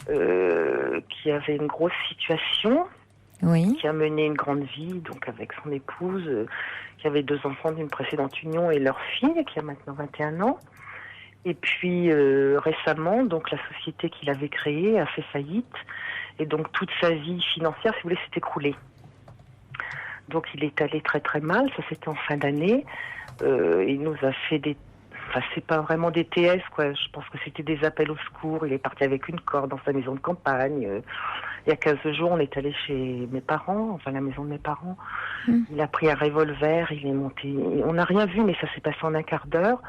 qui avait une grosse situation, oui, qui a mené une grande vie, donc avec son épouse, qui avait 2 enfants d'une précédente union et leur fille, qui a maintenant 21 ans. Et puis récemment, donc la société qu'il avait créée a fait faillite, et donc toute sa vie financière, si vous voulez, s'est écroulée. Donc il est allé très très mal. Ça c'était en fin d'année. Il nous a fait c'est pas vraiment des TS quoi. Je pense que c'était des appels au secours. Il est parti avec une corde dans sa maison de campagne. Il y a 15 jours, on est allé chez mes parents, enfin la maison de mes parents. Il a pris un revolver, il est monté. On n'a rien vu, mais ça s'est passé en un quart d'heure.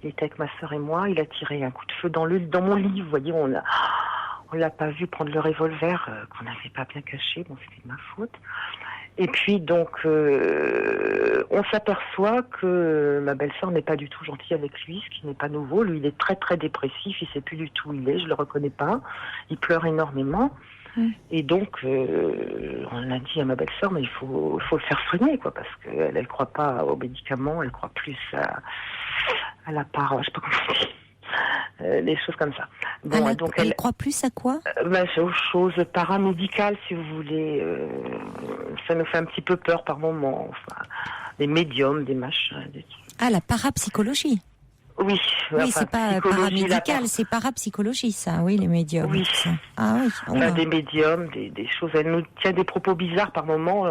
Il était avec ma sœur et moi. Il a tiré un coup de feu dans mon lit. Vous voyez, on l'a pas vu prendre le revolver qu'on n'avait pas bien caché. Bon, c'était de ma faute. Et puis donc, on s'aperçoit que ma belle-sœur n'est pas du tout gentille avec lui, ce qui n'est pas nouveau. Lui, il est très très dépressif. Il sait plus du tout où il est. Je le reconnais pas. Il pleure énormément. Et donc, on a dit à ma belle-sœur, mais il faut le faire soigner, quoi, parce qu'elle ne croit pas aux médicaments, elle croit plus à la part, je sais pas comment on dit, des choses comme ça. Bon, donc elle croit plus à quoi? Aux choses paramédicales, si vous voulez. Ça nous fait un petit peu peur par moments. Enfin, des médiums, des machins, des trucs. Ah, la parapsychologie. Oui, c'est pas paramédical, c'est parapsychologie, ça, oui, les médiums. Oui. Ça. Ah oui. Enfin, des médiums, des choses. Elle nous tient des propos bizarres par moments.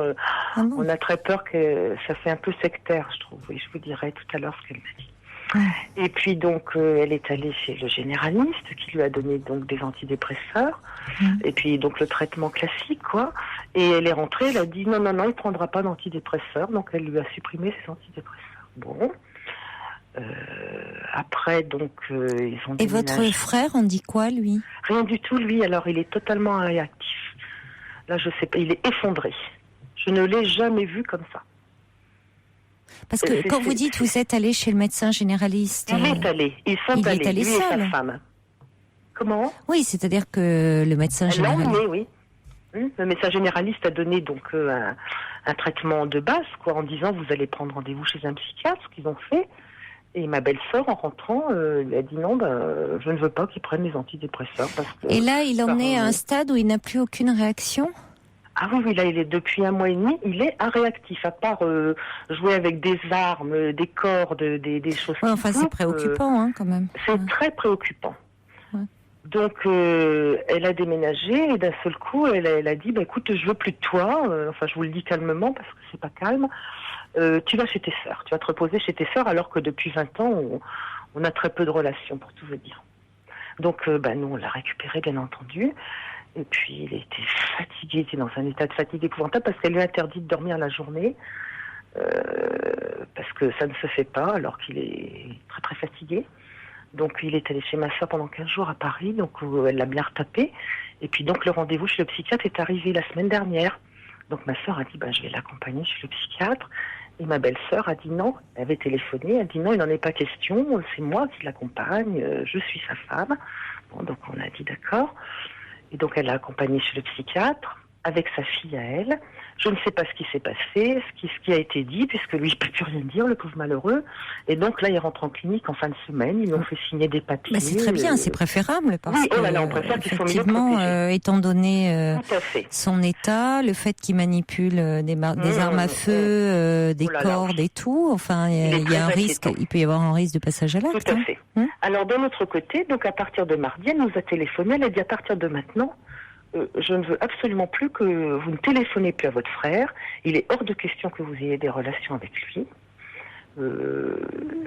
Bon. On a très peur que ça fait un peu sectaire, je trouve. Oui, je vous dirai tout à l'heure ce qu'elle m'a dit. Et puis donc, elle est allée chez le généraliste qui lui a donné donc des antidépresseurs. Et puis donc le traitement classique, quoi. Et elle est rentrée, elle a dit non, il ne prendra pas d'antidépresseurs. Donc elle lui a supprimé ses antidépresseurs. Bon. Après, donc, ils ont déménagé. Et votre frère, on dit quoi, lui? Rien du tout, lui. Alors, il est totalement réactif. Là, je sais pas, il est effondré. Je ne l'ai jamais vu comme ça. Parce que quand vous dites vous êtes allé chez le médecin généraliste... Il est allé. Ils sont allés, lui seul. et sa femme. Comment? Oui, c'est-à-dire que le médecin généraliste... oui. Le médecin généraliste a donné donc un traitement de base, quoi, en disant vous allez prendre rendez-vous chez un psychiatre, ce qu'ils ont fait. Et ma belle-sœur, en rentrant, lui a dit non, je ne veux pas qu'il prenne les antidépresseurs. Parce que et là, il en est à un stade où il n'a plus aucune réaction? Ah oui, là, il est depuis 1 mois et demi, il est réactif, à part jouer avec des armes, des cordes, des choses. Ouais, enfin, c'est préoccupant, quand même. C'est très préoccupant. Ouais. Donc, elle a déménagé et d'un seul coup, elle a dit, écoute, je veux plus de toi. Enfin, je vous le dis calmement parce que c'est pas calme. Tu vas chez tes sœurs. Tu vas te reposer chez tes sœurs alors que depuis 20 ans, on a très peu de relations, pour tout vous dire. Donc, nous, on l'a récupéré, bien entendu. Et puis, il était fatigué, il était dans un état de fatigue épouvantable parce qu'elle lui a interdit de dormir la journée. Parce que ça ne se fait pas alors qu'il est très très fatigué. Donc il est allé chez ma soeur pendant 15 jours à Paris, donc elle l'a bien retapé. Et puis donc le rendez-vous chez le psychiatre est arrivé la semaine dernière. Donc ma soeur a dit je vais l'accompagner chez le psychiatre. Et ma belle-sœur a dit non, elle avait téléphoné, elle a dit non, il n'en est pas question, c'est moi qui l'accompagne, je suis sa femme. Bon, donc on a dit d'accord. Et donc elle l'a accompagné chez le psychiatre, avec sa fille à elle. Je ne sais pas ce qui s'est passé, ce qui a été dit, puisque lui, il ne peut plus rien dire, le pauvre malheureux. Et donc là, il rentre en clinique en fin de semaine, ils lui ont fait signer des papiers. C'est très bien, c'est préférable, parce que, on préfère qu'ils soient mieux protégés. Étant donné son état, le fait qu'il manipule des armes à feu, des cordes et tout, enfin, il y a un risque, il peut y avoir un risque de passage à l'acte. Tout à fait. Alors, d'un autre côté, donc à partir de mardi, elle nous a téléphoné, elle a dit à partir de maintenant, je ne veux absolument plus que vous ne téléphonez plus à votre frère. Il est hors de question que vous ayez des relations avec lui.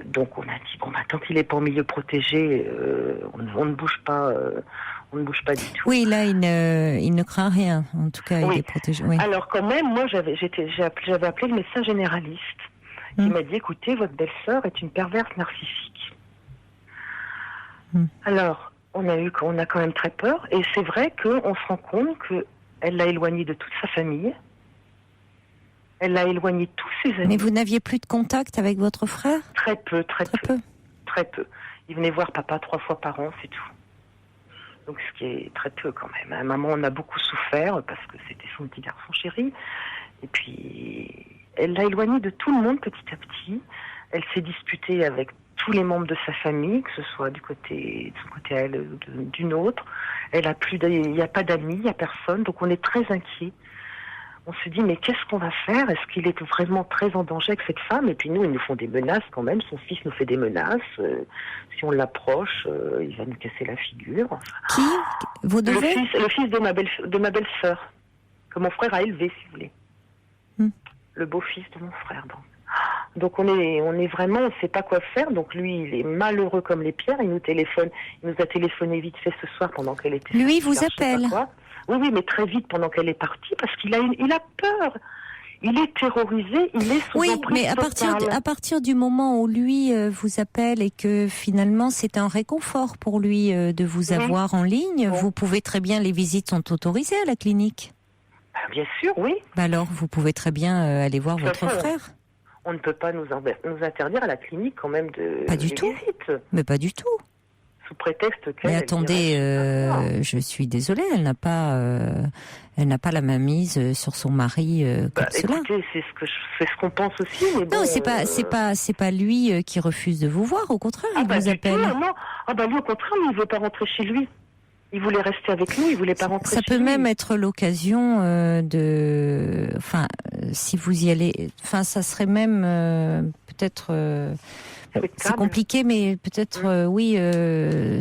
Donc on a dit tant qu'il n'est pas en milieu protégé, on ne bouge pas, du tout. Oui, là il ne craint rien. En tout cas, il est protégé. Oui. Alors quand même, moi j'avais appelé le médecin généraliste. Il m'a dit écoutez, votre belle-sœur est une perverse narcissique. Alors. On a quand même très peur, et c'est vrai qu'on se rend compte qu'elle l'a éloignée de toute sa famille, elle l'a éloignée de tous ses amis. Mais vous n'aviez plus de contact avec votre frère ? Très peu. Il venait voir papa 3 fois par an, c'est tout. Donc ce qui est très peu quand même. À un moment, on a beaucoup souffert, parce que c'était son petit garçon chéri, et puis elle l'a éloignée de tout le monde petit à petit. Elle s'est disputée avec tous les membres de sa famille, que ce soit de son côté à elle, d'une autre. Il n'y a pas d'amis, il n'y a personne, donc on est très inquiets. On se dit, mais qu'est-ce qu'on va faire ? Est-ce qu'il est vraiment très en danger avec cette femme ? Et puis nous, ils nous font des menaces quand même, son fils nous fait des menaces. Si on l'approche, il va nous casser la figure. Qui ? Vous devez ? Le fils de ma belle-sœur, que mon frère a élevé, si vous voulez. Le beau-fils de mon frère, donc on est vraiment, on ne sait pas quoi faire. Donc lui, il est malheureux comme les pierres. Il nous a téléphoné vite fait ce soir pendant qu'elle était. Lui, il vous appelle. Oui, mais très vite pendant qu'elle est partie, parce qu'il a peur. Il est terrorisé, il est sous emprise mais à partir du moment où lui vous appelle et que finalement c'est un réconfort pour lui de vous avoir en ligne, vous pouvez très bien, les visites sont autorisées à la clinique. Bien sûr, oui. Alors vous pouvez très bien aller voir votre frère. On ne peut pas nous interdire à la clinique quand même de visite. Mais pas du tout. Sous prétexte qu'elle... Mais attendez, je suis désolée, elle n'a pas la mainmise sur son mari comme cela. Écoutez, c'est ce qu'on pense aussi. Mais non, c'est pas lui qui refuse de vous voir. Au contraire, il vous appelle. Lui, au contraire, il ne veut pas rentrer chez lui. Il voulait rester avec nous, il voulait pas rentrer. Ça peut même être l'occasion si vous y allez, ça serait même peut-être. C'est compliqué, mais peut-être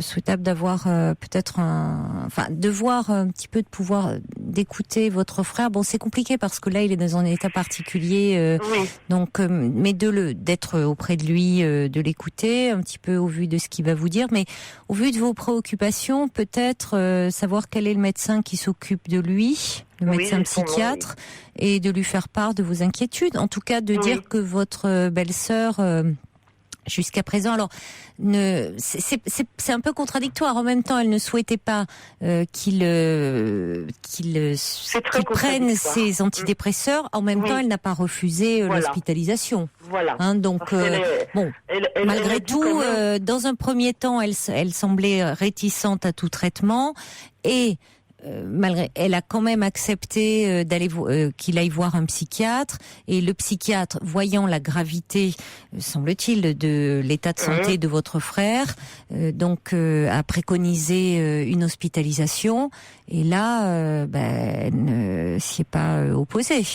souhaitable d'avoir de voir un petit peu de pouvoir d'écouter votre frère. Bon, c'est compliqué parce que là, il est dans un état particulier, donc mais d'être auprès de lui, de l'écouter un petit peu au vu de ce qu'il va vous dire, mais au vu de vos préoccupations, peut-être savoir quel est le médecin qui s'occupe de lui. Le médecin psychiatre, et de lui faire part de vos inquiétudes. En tout cas, de dire que votre belle-sœur, jusqu'à présent, alors c'est un peu contradictoire. En même temps, elle ne souhaitait pas qu'il prenne ses antidépresseurs. En même temps, elle n'a pas refusé l'hospitalisation. Voilà. Donc malgré tout, dans un premier temps, elle semblait réticente à tout traitement et malgré, elle a quand même accepté qu'il aille voir un psychiatre, et le psychiatre, voyant la gravité, semble-t-il, de l'état de santé de votre frère, a préconisé une hospitalisation, et là, elle ne s'y est pas opposée.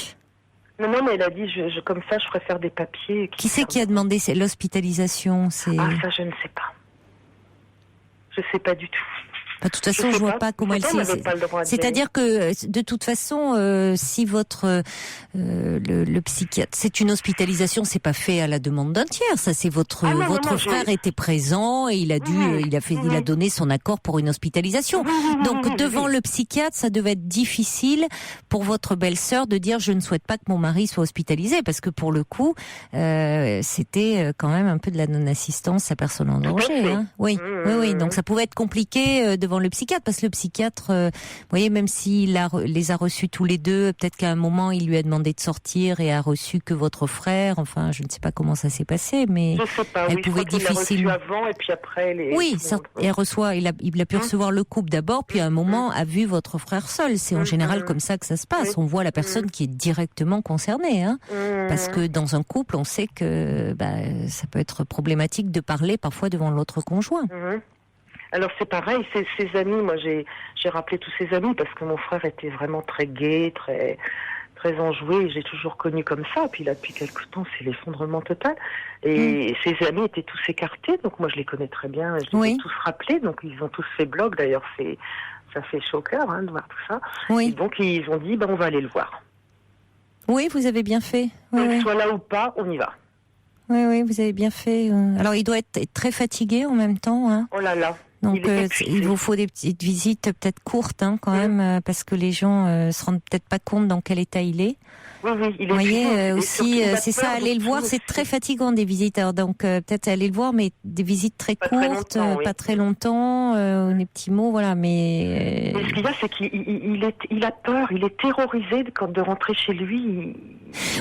Non, mais elle a dit, comme ça, je préfère des papiers. Qui c'est qui a demandé l'hospitalisation? Ah, ça, je ne sais pas. Je sais pas du tout. De toute façon, je vois pas comment elle s'est. C'est-à-dire que, de toute façon, si votre le psychiatre, c'est une hospitalisation, c'est pas fait à la demande d'un tiers. Ça, c'est votre frère était présent et il a il a donné son accord pour une hospitalisation. Donc, devant le psychiatre, ça devait être difficile pour votre belle-sœur de dire je ne souhaite pas que mon mari soit hospitalisé, parce que pour le coup, c'était quand même un peu de la non-assistance à personne en danger. Hein. Oui. Donc, ça pouvait être compliqué devant le psychiatre, parce que le psychiatre, vous voyez, même s'il les a reçus tous les deux, peut-être qu'à un moment il lui a demandé de sortir et a reçu que votre frère. Enfin, je ne sais pas comment ça s'est passé, mais je sais pas, elle pouvait difficilement. Avant et puis après. Elle reçoit. Il a pu recevoir le couple d'abord, puis à un moment a vu votre frère seul. C'est en général comme ça que ça se passe. On voit la personne qui est directement concernée, hein, parce que dans un couple, on sait que ça peut être problématique de parler parfois devant l'autre conjoint. Alors c'est pareil, ses amis, moi j'ai rappelé tous ses amis parce que mon frère était vraiment très gai, très très enjoué, j'ai toujours connu comme ça, puis là depuis quelque temps c'est l'effondrement total, et ses amis étaient tous écartés, donc moi je les connais très bien, je les ai tous rappelés, donc ils ont tous fait blog, d'ailleurs ça fait chaud au cœur de voir tout ça, et donc ils ont dit on va aller le voir. Oui, vous avez bien fait. Donc soit là ou pas, on y va. Oui, vous avez bien fait. Alors il doit être très fatigué en même temps. Hein. Oh là là. Donc il vous faut des petites visites peut-être courtes quand même, parce que les gens se rendent peut-être pas compte dans quel état il est. Oui, il est. Vous voyez aussi, c'est ça, aller le voir, c'est très fatigant des visiteurs. Donc peut-être aller le voir, mais des visites très courtes, pas très longtemps, des petits mots, voilà. Mais ce qu'il y a, c'est qu'il a peur, il est terrorisé de rentrer chez lui.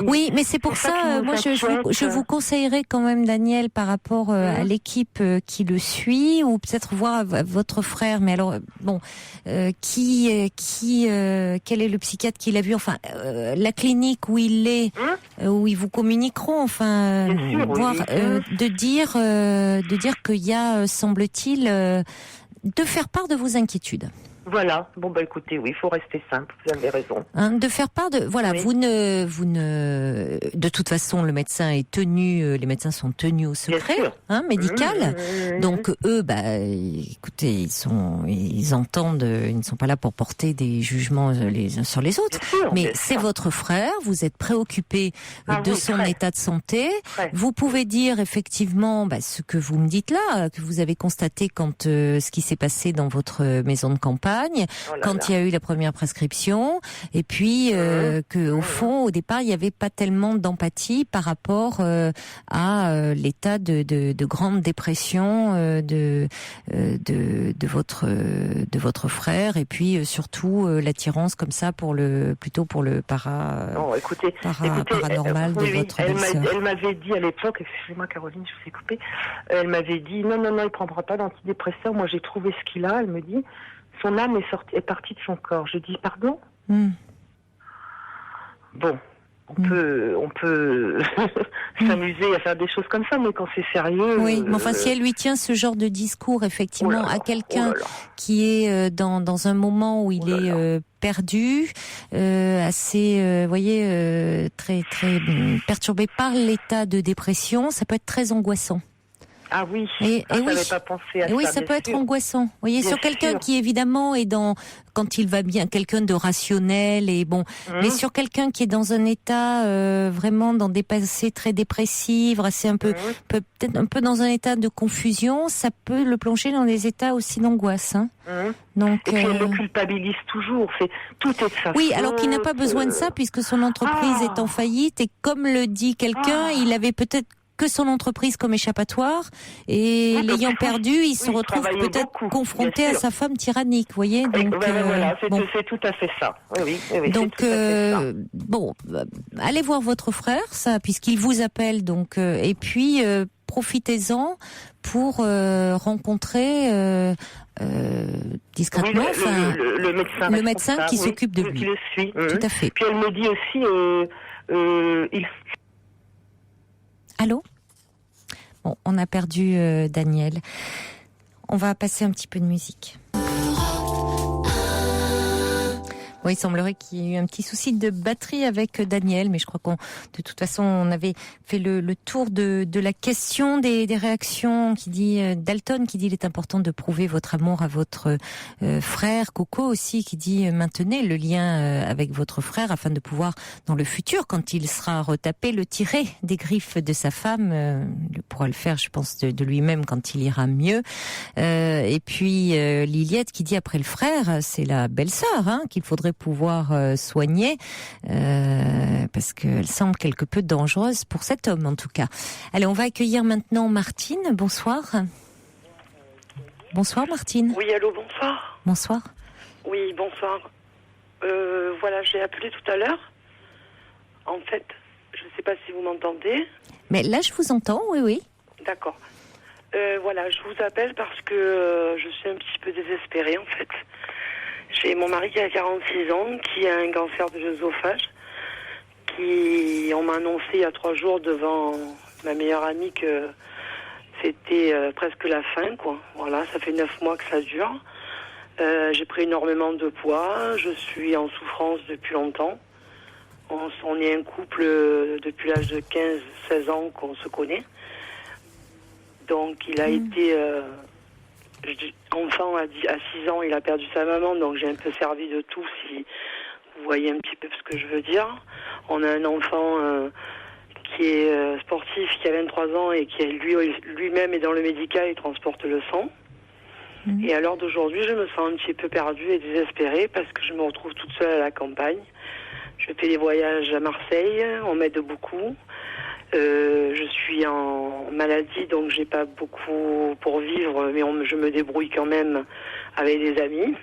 Oui, mais c'est pour ça, moi je vous conseillerais quand même, Daniel, par rapport à l'équipe qui le suit, ou peut-être voir votre frère. Mais alors, quel est le psychiatre qui l'a vu? Enfin, la clinique où il est, où ils vous communiqueront. Enfin, voir, de dire qu'il y a, semble-t-il, de faire part de vos inquiétudes. Voilà. Écoutez, oui, il faut rester simple. Vous avez raison. De faire part de, voilà, vous ne, de toute façon, le médecin est tenu, les médecins sont tenus au secret, médical. Donc eux, écoutez, ils entendent, ils ne sont pas là pour porter des jugements les uns sur les autres. Mais c'est votre frère, vous êtes préoccupé de son état de santé. Vous pouvez dire effectivement, ce que vous me dites là, que vous avez constaté quand ce qui s'est passé dans votre maison de campagne. Quand il y a eu la première prescription, et puis que au fond, au départ, il n'y avait pas tellement d'empathie par rapport à l'état de grande dépression de votre frère, et puis surtout l'attirance comme ça pour le paranormal de votre belle-sœur. Elle m'avait dit à l'époque, excusez-moi Caroline, je vous ai coupé, elle m'avait dit non, il prendra pas d'antidépresseurs. Moi j'ai trouvé ce qu'il a, elle me dit. Son âme est partie de son corps. Je dis pardon. Bon, on peut s'amuser à faire des choses comme ça, mais quand c'est sérieux. Oui, mais enfin, si elle lui tient ce genre de discours, effectivement, à quelqu'un qui est dans un moment où il est perdu, assez, très très perturbé par l'état de dépression, ça peut être très angoissant. Ah oui, j'avais pas pensé à ça. Oui, ça peut être angoissant. Vous voyez, sur quelqu'un qui évidemment est quand il va bien, quelqu'un de rationnel et mais sur quelqu'un qui est dans un état vraiment dans des passés très dépressifs, assez peut-être un peu dans un état de confusion, ça peut le plonger dans des états aussi d'angoisse. Donc, et puis elle le culpabilise toujours. Tout est de sa faute. Oui, alors qu'il n'a pas besoin de ça puisque son entreprise est en faillite, et comme le dit quelqu'un, il avait peut-être que son entreprise comme échappatoire, et l'ayant perdu, il se retrouve peut-être confronté à sa femme tyrannique, vous voyez. Donc, c'est tout à fait ça. Oui, donc, allez voir votre frère, ça, puisqu'il vous appelle, donc, et puis profitez-en pour rencontrer discrètement. Oui, le médecin qui s'occupe de lui. Qui le suit. Tout à fait. Puis elle me dit aussi, Allô ? Bon, on a perdu Daniel. On va passer un petit peu de musique. Oui, il semblerait qu'il y ait eu un petit souci de batterie avec Daniel, mais je crois de toute façon, on avait fait le tour de la question des réactions qui dit Dalton qui dit il est important de prouver votre amour à votre frère. Coco aussi qui dit maintenez le lien avec votre frère afin de pouvoir dans le futur, quand il sera retapé, le tirer des griffes de sa femme. Il pourra le faire, je pense, de lui-même quand il ira mieux. Et puis Liliette qui dit après le frère, c'est la belle-sœur qu'il faudrait pouvoir soigner parce qu'elle semble quelque peu dangereuse pour cet homme en tout cas. Allez, on va accueillir maintenant Martine. Bonsoir. Bonsoir Martine. Oui, allô, bonsoir. Bonsoir. Oui, bonsoir. Voilà, j'ai appelé tout à l'heure. En fait, je ne sais pas si vous m'entendez. Mais là, je vous entends, oui. D'accord. Voilà, je vous appelle parce que je suis un petit peu désespérée en fait. J'ai mon mari qui a 46 ans, qui a un cancer de l'œsophage, on m'a annoncé il y a 3 jours devant ma meilleure amie que c'était presque la fin, quoi. Voilà, ça fait 9 mois que ça dure. J'ai pris énormément de poids, je suis en souffrance depuis longtemps. On est un couple depuis l'âge de 15-16 ans qu'on se connaît. Donc il a été... enfant à 6 ans, il a perdu sa maman, donc j'ai un peu servi de tout, si vous voyez un petit peu ce que je veux dire. On a un enfant qui est sportif, qui a 23 ans et qui lui-même est dans le médical, il transporte le sang. Et à l'heure d'aujourd'hui, je me sens un petit peu perdue et désespérée parce que je me retrouve toute seule à la campagne. Je fais des voyages à Marseille, on m'aide beaucoup. Je suis en maladie, donc j'ai pas beaucoup pour vivre, mais je me débrouille quand même avec des amis.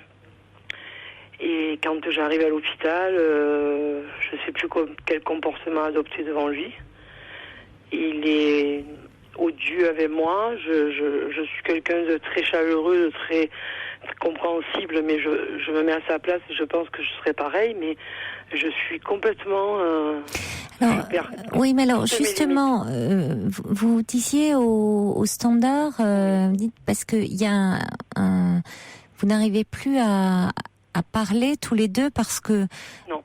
Et quand j'arrive à l'hôpital, je sais plus quel comportement adopter devant lui. Il est odieux avec moi. Je suis quelqu'un de très chaleureux, de très compréhensible, mais je me mets à sa place et je pense que je serais pareil, mais je suis complètement... Alors, oui, mais alors justement, vous disiez au standard, dites, parce que il y a vous n'arrivez plus à parler tous les deux parce que non.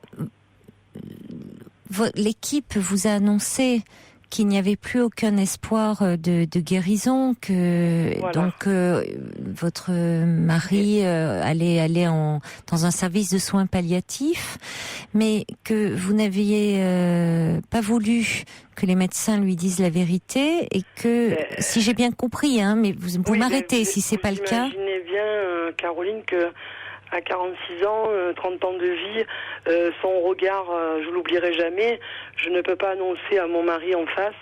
L'équipe vous a annoncé qu'il n'y avait plus aucun espoir de guérison, que voilà. Donc votre mari allait dans un service de soins palliatifs, mais que vous n'aviez pas voulu que les médecins lui disent la vérité et que, si j'ai bien compris, mais vous m'arrêtez si c'est pas le cas. Vous imaginez bien, Caroline, que à 46 ans, 30 ans de vie, son regard, je l'oublierai jamais. Je ne peux pas annoncer à mon mari en face,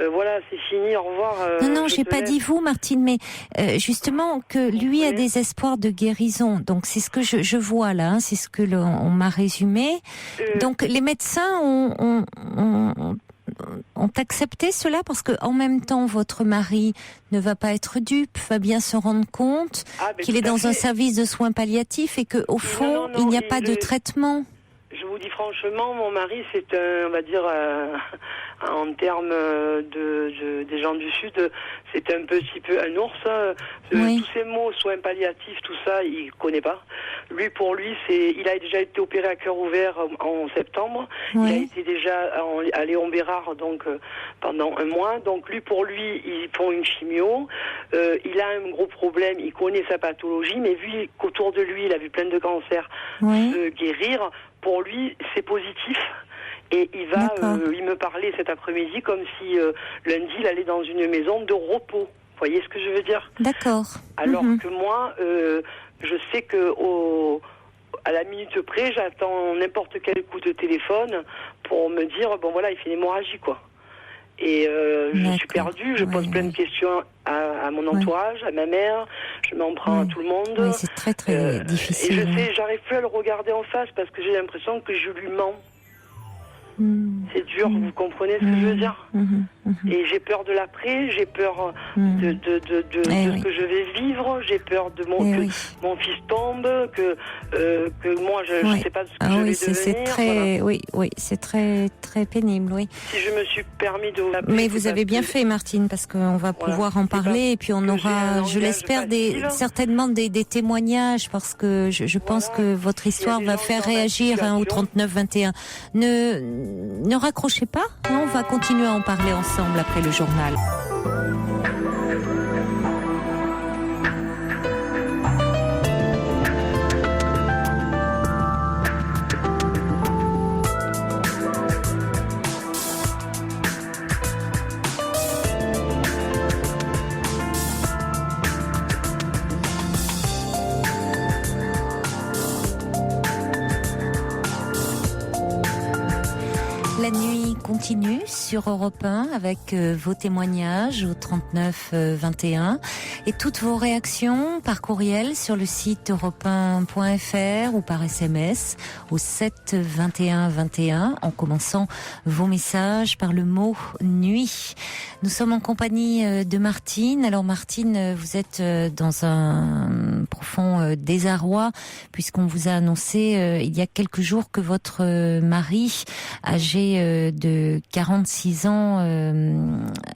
voilà, c'est fini, au revoir. Non, j'ai pas dit vous, Martine, mais justement que lui a des espoirs de guérison. Donc c'est ce que je vois là, c'est ce que on m'a résumé. Donc les médecins ont accepté cela parce que en même temps votre mari ne va pas être dupe, va bien se rendre compte qu'il est dans un service de soins palliatifs et que au fond il n'y a pas de traitement. Je vous dis franchement, mon mari, c'est on va dire, en termes des gens du Sud, c'est un petit peu un ours. Oui. Tous ces mots, soins palliatifs, tout ça, il connaît pas. Pour lui, il a déjà été opéré à cœur ouvert en septembre. Oui. Il a été déjà à Léon Bérard, donc pendant 1 mois. Donc pour lui, ils font une chimio. Il a un gros problème. Il connaît sa pathologie, mais vu qu'autour de lui, il a vu plein de cancers se guérir. Pour lui, c'est positif. Et il me parlait cet après-midi comme si lundi, il allait dans une maison de repos. Vous voyez ce que je veux dire ? D'accord. Alors que moi, je sais que à la minute près, j'attends n'importe quel coup de téléphone pour me dire, bon voilà, il fait une hémorragie, quoi. Et je suis perdue, je pose plein de questions à mon entourage, à ma mère, je m'en prends à tout le monde. Oui, c'est très très difficile. Et j'arrive plus à le regarder en face parce que j'ai l'impression que je lui mens. C'est dur, vous comprenez ce que je veux dire? Et j'ai peur de l'après, j'ai peur de ce que je vais vivre, j'ai peur de mon fils tombe, que moi je ne sais pas ce que je vais c'est devenir. Très, voilà. C'est très très pénible, oui. Si je me suis permis de vous appeler, mais vous avez bien fait, Martine, parce qu'on va pouvoir en parler et puis on aura, je l'espère, certainement des témoignages, parce que je pense que votre histoire va faire réagir au 39-21. Ne raccrochez pas, on va continuer à en parler ensemble après le journal. La nuit continue sur Europe 1 avec vos témoignages au 39-21 et toutes vos réactions par courriel sur le site europe1.fr ou par SMS au 7 21 21 en commençant vos messages par le mot nuit. Nous sommes en compagnie de Martine. Alors Martine, vous êtes dans un profond désarroi puisqu'on vous a annoncé il y a quelques jours que votre mari, âgé de 46 ans,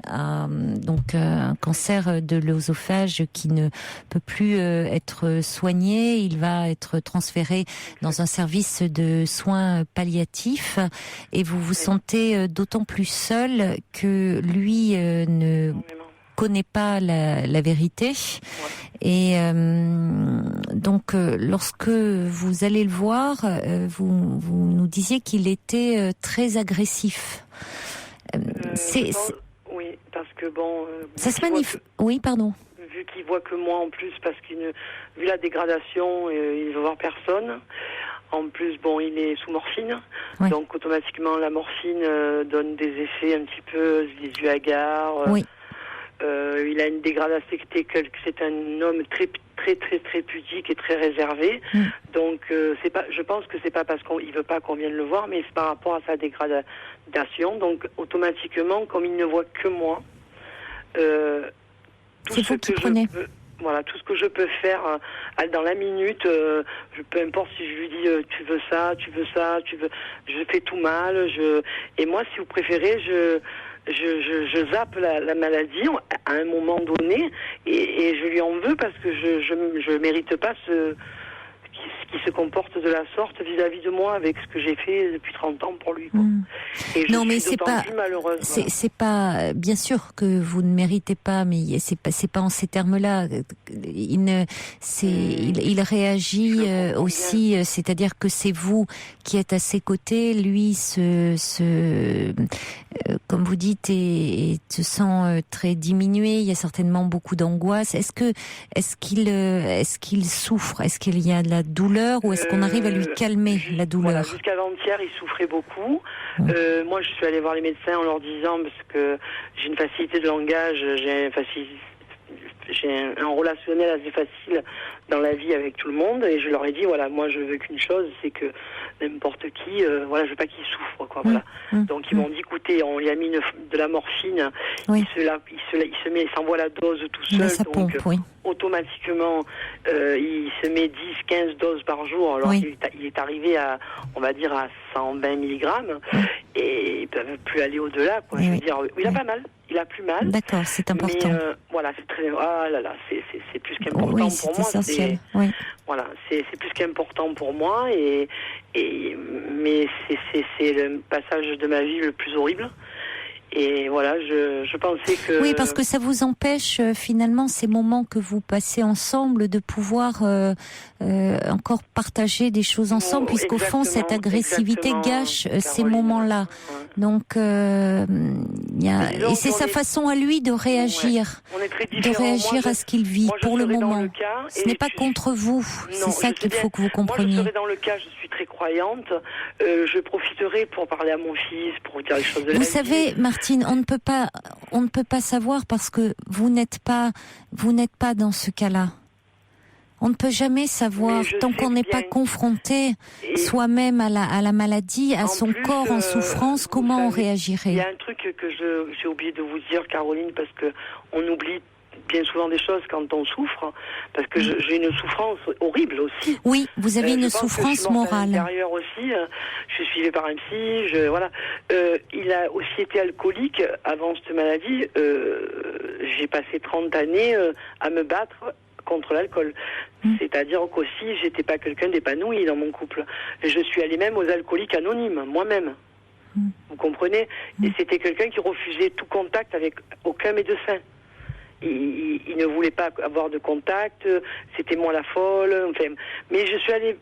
a donc un cancer de l'œsophage qui ne peut plus être soigné. Il va être transféré dans un service de soins palliatifs et vous vous sentez d'autant plus seul que lui ne connaît pas la vérité. Et donc, lorsque vous allez le voir, vous nous disiez qu'il était très agressif. Oui, parce que bon... ça se manifeste... Oui, pardon. Vu qu'il voit que moi en plus, parce vu la dégradation, il ne veut voir personne. En plus, bon, il est sous morphine, donc automatiquement la morphine donne des effets un petit peu, les yeux hagards. Oui. Il a une dégradation, c'est un homme très très très très pudique et très réservé. Donc je pense que c'est pas parce qu'il veut pas qu'on vienne le voir, mais c'est par rapport à sa dégradation. Donc automatiquement, comme il ne voit que moi, tout ce que je peux, voilà, tout ce que je peux faire dans la minute, peu importe si je lui dis tu veux ça, je fais tout mal. Et moi, si vous préférez, je zappe la maladie à un moment donné et je lui en veux parce que je mérite pas qui se comporte de la sorte vis-à-vis de moi avec ce que j'ai fait depuis 30 ans pour lui. Quoi. Et non, mais c'est pas plus malheureuse. C'est pas, bien sûr que vous ne méritez pas, mais c'est pas en ces termes-là. Il réagit aussi, c'est-à-dire que c'est vous qui êtes à ses côtés, lui comme vous dites, et se sent très diminué. Il y a certainement beaucoup d'angoisse. Est-ce qu'il souffre? Est-ce qu'il y a de la douleur ou est-ce qu'on arrive à lui calmer la douleur? Voilà, jusqu'avant-hier, il souffrait beaucoup. Moi, je suis allée voir les médecins en leur disant, parce que j'ai une facilité de langage, j'ai un relationnel assez facile dans la vie avec tout le monde, et je leur ai dit, voilà, moi je veux qu'une chose, c'est que n'importe qui, je veux pas qu'il souffre, quoi, voilà. Donc ils m'ont dit, écoutez, on lui a mis de la morphine, il s'envoie la dose tout seul, donc automatiquement il se met 10-15 doses par jour, alors il est arrivé à, on va dire, à 120 mg, et il ne peut plus aller au-delà, quoi. Je veux dire, il a pas mal. Il a plus mal. D'accord, c'est important. Mais voilà, c'est très. Ah là là, c'est plus qu'important pour moi. Essentiel. Voilà, c'est plus qu'important pour moi mais c'est le passage de ma vie le plus horrible. Et voilà, je pensais que... Oui, parce que ça vous empêche finalement ces moments que vous passez ensemble de pouvoir encore partager des choses ensemble, puisqu'au fond cette agressivité gâche ces moments-là. Donc et c'est sa façon à lui de réagir, à ce qu'il vit pour le moment. Ce n'est pas contre vous, c'est ça qu'il faut que vous compreniez. Moi, je serai dans le cas, je suis très croyante, je profiterai pour parler à mon fils, pour dire les choses de la vie. Vous savez, Martine, on ne peut pas savoir parce que vous n'êtes pas dans ce cas-là. On ne peut jamais savoir tant qu'on n'est pas confronté soi-même à la maladie, à son corps en souffrance, comment on réagirait. Il y a un truc que j'ai oublié de vous dire, Caroline, parce que on oublie bien souvent des choses quand on souffre, parce que j'ai une souffrance horrible aussi. Oui, vous avez une souffrance morale. À l'intérieur aussi, je suis suivie par un psy, voilà. Il a aussi été alcoolique avant cette maladie. J'ai passé 30 années à me battre contre l'alcool. C'est-à-dire qu'aussi, j'étais pas quelqu'un d'épanoui dans mon couple. Je suis allée même aux alcooliques anonymes, moi-même. Vous comprenez? Et c'était quelqu'un qui refusait tout contact avec aucun médecin. Il ne voulait pas avoir de contact, c'était moi la folle, enfin. Mais je suis allée,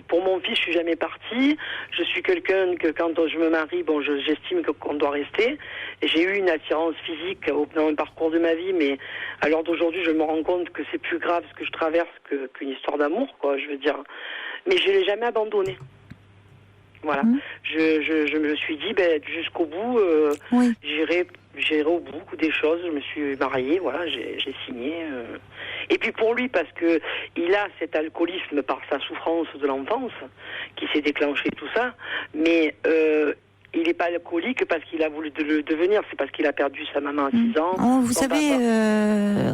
pour mon fils, je suis jamais partie. Je suis quelqu'un que quand je me marie, bon, j'estime qu'on doit rester. Et j'ai eu une attirance physique dans le parcours de ma vie, mais à l'heure d'aujourd'hui, je me rends compte que c'est plus grave ce que je traverse qu'une histoire d'amour, quoi, je veux dire. Mais je l'ai jamais abandonné. Voilà. Je me suis dit, jusqu'au bout, j'irai au bout des choses. Je me suis mariée, voilà, j'ai signé. Et puis pour lui, parce que il a cet alcoolisme par sa souffrance de l'enfance, qui s'est déclenché tout ça, mais il n'est pas alcoolique parce qu'il a voulu le devenir, c'est parce qu'il a perdu sa maman à 6 ans. Oh, vous savez,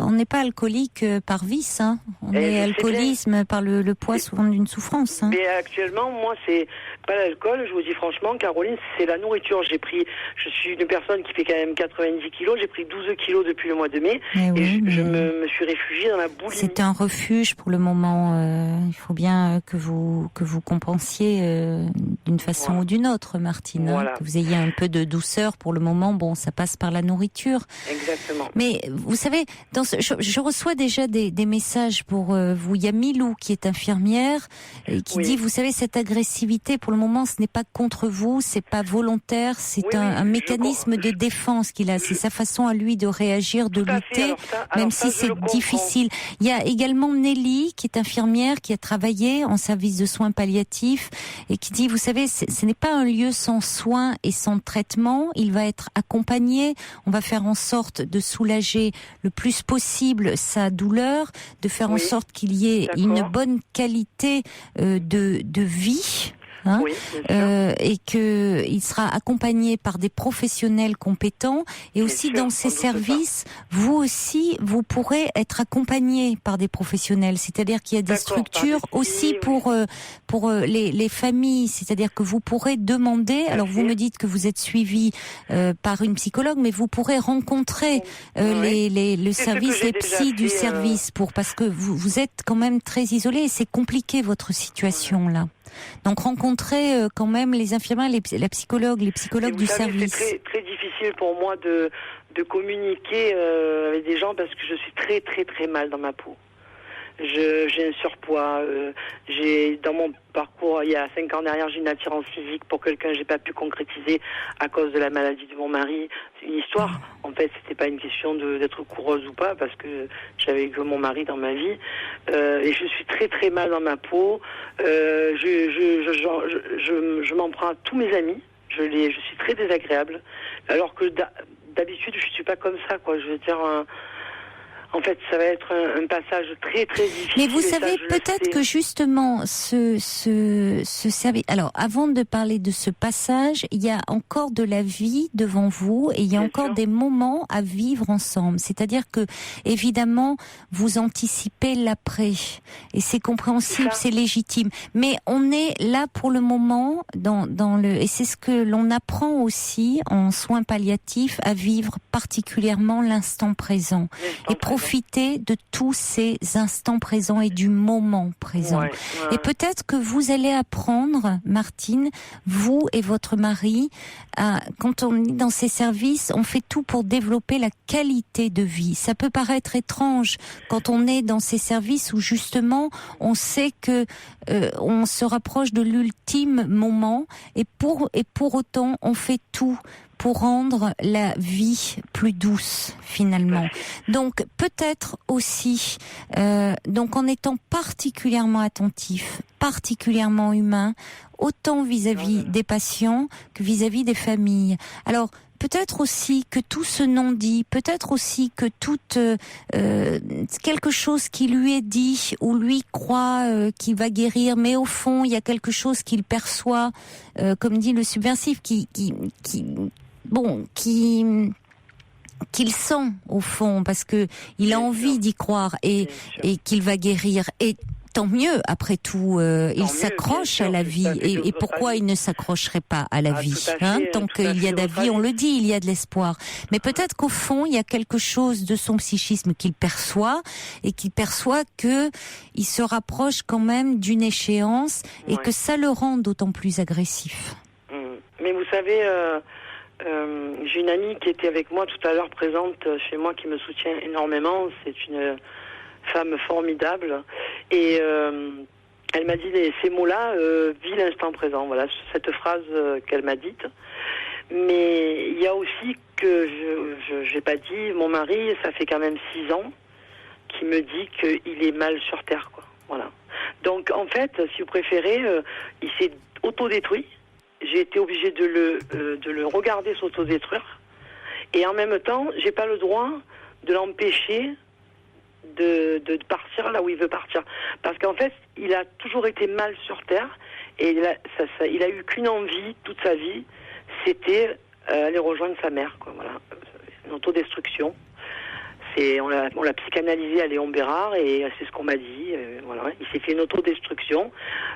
on n'est pas alcoolique par vice, hein. On est alcoolisme par le poids souvent d'une souffrance. Hein. Mais actuellement, moi, c'est pas l'alcool, je vous dis franchement, Caroline, c'est la nourriture. Je suis une personne qui fait quand même 90 kilos, j'ai pris 12 kilos depuis le mois de mai, je me suis réfugiée dans la boulimie. C'est un refuge pour le moment, il faut bien que vous compensiez d'une façon ou d'une autre, Martine. Voilà. Que vous ayez un peu de douceur pour le moment, bon, ça passe par la nourriture. Exactement. Mais vous savez, je reçois déjà des messages pour vous. Il y a Milou qui est infirmière et qui dit, vous savez, cette agressivité, pour le moment, ce n'est pas contre vous, c'est pas volontaire, c'est un mécanisme de défense qu'il a. C'est sa façon à lui de réagir, de lutter, même si c'est difficile. Il y a également Nelly qui est infirmière, qui a travaillé en service de soins palliatifs et qui dit, vous savez, ce n'est pas un lieu sans soins et sans traitement, il va être accompagné, on va faire en sorte de soulager le plus possible sa douleur, de faire en sorte qu'il y ait une bonne qualité de vie. Hein, et que il sera accompagné par des professionnels compétents et aussi dans ces services, vous aussi, vous pourrez être accompagné par des professionnels. C'est-à-dire qu'il y a des structures aussi pour les familles. C'est-à-dire que vous pourrez demander. Alors vous me dites que vous êtes suivi par une psychologue, mais vous pourrez rencontrer le service, les psys du service parce que vous êtes quand même très isolé et c'est compliqué votre situation là. Donc rencontrer quand même les infirmières, les psychologues du service. C'est très difficile pour moi de communiquer avec des gens parce que je suis très très très mal dans ma peau. J'ai un surpoids. Dans mon parcours, il y a 5 ans derrière, j'ai une attirance physique pour quelqu'un que j'ai pas pu concrétiser à cause de la maladie de mon mari. C'est une histoire. En fait, c'était pas une question d'être coureuse ou pas, parce que j'avais que mon mari dans ma vie. Et je suis très très mal dans ma peau. Je m'en prends à tous mes amis. Je suis très désagréable. Alors que d'habitude, je suis pas comme ça, quoi. Je veux dire. En fait, ça va être un passage très très difficile. Mais vous savez, peut-être que justement, ce service. Alors, avant de parler de ce passage, il y a encore de la vie devant vous et il y a encore des moments à vivre ensemble. C'est-à-dire que, évidemment, vous anticipez l'après et c'est compréhensible, c'est légitime. Mais on est là pour le moment et c'est ce que l'on apprend aussi en soins palliatifs à vivre particulièrement l'instant présent et profiter de tous ces instants présents et du moment présent. Et peut-être que vous allez apprendre, Martine, vous et votre mari, quand on est dans ces services, on fait tout pour développer la qualité de vie. Ça peut paraître étrange quand on est dans ces services où justement on sait que on se rapproche de l'ultime moment et pour autant on fait tout pour rendre la vie plus douce finalement. Donc peut-être aussi, donc en étant particulièrement attentif, particulièrement humain, autant vis-à-vis des patients que vis-à-vis des familles. Alors peut-être aussi que tout ce non-dit, peut-être aussi que toute quelque chose qui lui est dit ou lui croit qu'il va guérir, mais au fond il y a quelque chose qu'il perçoit, comme dit le subversif, qu'il sent au fond parce que il a envie d'y croire et qu'il va guérir. Et tant mieux, après tout, il s'accroche à la vie. Et pourquoi il ne s'accrocherait pas à la vie, tant qu'il y a de la vie, on le dit, il y a de l'espoir. Mais peut-être qu'au fond, il y a quelque chose de son psychisme qu'il perçoit, et qu'il perçoit que il se rapproche quand même d'une échéance, et que ça le rend d'autant plus agressif. Mais vous savez, j'ai une amie qui était avec moi tout à l'heure, présente chez moi, qui me soutient énormément. C'est une femme formidable, et elle m'a dit ces mots-là, vis l'instant présent, voilà, cette phrase qu'elle m'a dite. Mais il y a aussi que j'ai pas dit, mon mari, ça fait quand même 6 ans, qui me dit qu'il est mal sur terre, quoi. Voilà. Donc en fait, si vous préférez, il s'est autodétruit. J'ai été obligée de le regarder s'autodétruire, et en même temps, j'ai pas le droit de l'empêcher de partir là où il veut partir, parce qu'en fait il a toujours été mal sur terre, et il a eu qu'une envie toute sa vie, c'était aller rejoindre sa mère, quoi. Voilà, une autodestruction. On l'a psychanalysé à Léon Bérard, et c'est ce qu'on m'a dit. Voilà, il s'est fait une autodestruction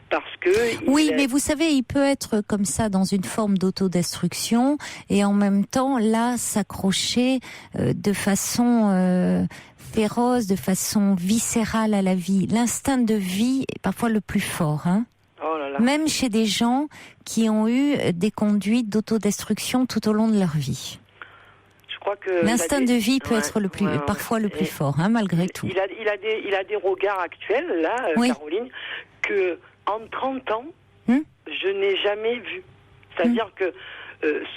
parce que. Oui, mais vous savez, il peut être comme ça dans une forme d'autodestruction, et en même temps là s'accrocher de façon féroce, de façon viscérale à la vie. L'instinct de vie est parfois le plus fort, hein. Oh là là. Même chez des gens qui ont eu des conduites d'autodestruction tout au long de leur vie. Je crois que l'instinct de vie peut être parfois le plus fort, hein, malgré tout. Il a des regards actuels, là, Caroline, que en 30 ans, je n'ai jamais vu. C'est-à-dire que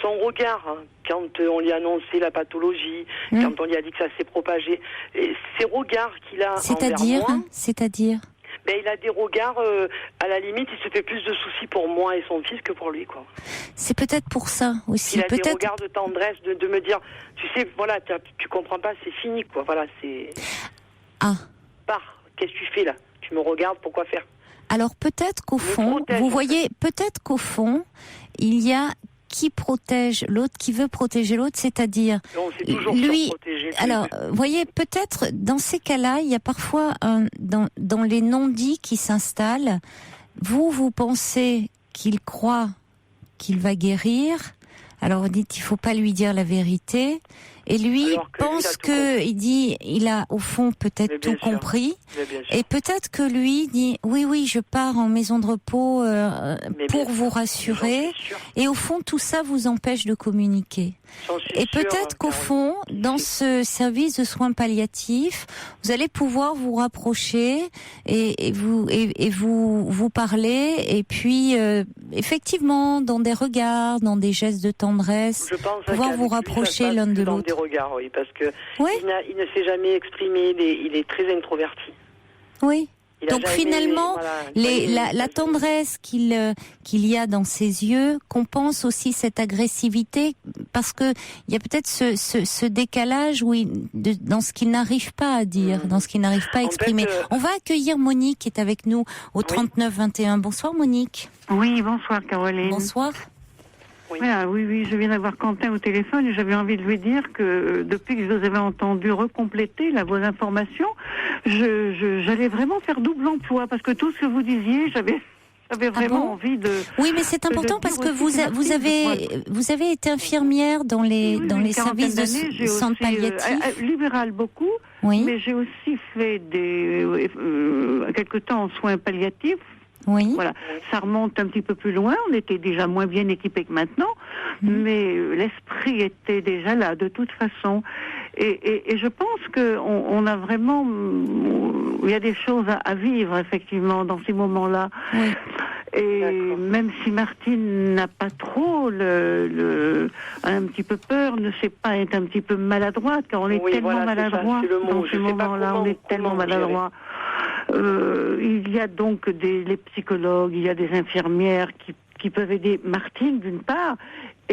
son regard, quand on lui a annoncé la pathologie, quand on lui a dit que ça s'est propagé, ces regards qu'il a envers moi... C'est-à-dire ben, il a des regards, à la limite, il se fait plus de soucis pour moi et son fils que pour lui, quoi. C'est peut-être pour ça aussi. Il a des regards de tendresse, de me dire, tu sais, voilà, tu comprends pas, c'est fini, quoi. Voilà, c'est... Qu'est-ce que tu fais là? Tu me regardes, pourquoi faire? Alors peut-être qu'au fond, vous voyez, peut-être qu'au fond, il y a qui protège l'autre, qui veut protéger l'autre, c'est-à-dire lui. Alors, voyez, peut-être dans ces cas-là, il y a parfois dans les non-dits qui s'installent. Vous pensez qu'il croit qu'il va guérir. Alors vous dites, il faut pas lui dire la vérité. Et lui pense il a au fond peut-être tout compris. Et peut-être que lui dit, oui, je pars en maison de repos pour vous rassurer. Et au fond, tout ça vous empêche de communiquer. Et peut-être qu'au fond, dans ce service de soins palliatifs, vous allez pouvoir vous rapprocher et vous parler. Et puis, effectivement, dans des regards, dans des gestes de tendresse, pouvoir vous rapprocher l'un de l'autre. Des regards, oui, parce que il ne s'est jamais exprimé, il est très introverti. Oui. Donc finalement, la tendresse qu'il y a dans ses yeux compense aussi cette agressivité, parce que il y a peut-être ce décalage dans ce qu'il n'arrive pas à dire, dans ce qu'il n'arrive pas à exprimer. On va accueillir Monique qui est avec nous au 39 21. Bonsoir Monique. Oui, bonsoir Caroline. Bonsoir. Oui, je viens d'avoir Quentin au téléphone et j'avais envie de lui dire que depuis que je vous avais entendu recompléter vos informations, j'allais vraiment faire double emploi, parce que tout ce que vous disiez, j'avais vraiment envie de... Oui, mais c'est important parce que vous avez été infirmière dans les services de centres palliatifs. Libéral beaucoup, mais j'ai aussi fait quelque temps en soins palliatifs. Oui. Voilà, ça remonte un petit peu plus loin. On était déjà moins bien équipés que maintenant, mais l'esprit était déjà là de toute façon. Et je pense que on a vraiment, il y a des choses à vivre effectivement dans ces moments-là. Oui. Et même si Martine n'a pas trop a un petit peu peur, ne sait pas être un petit peu maladroite, car on est tellement maladroit dans ces moments-là. On est tellement maladroit. Il y a donc les psychologues, il y a des infirmières qui peuvent aider Martine d'une part,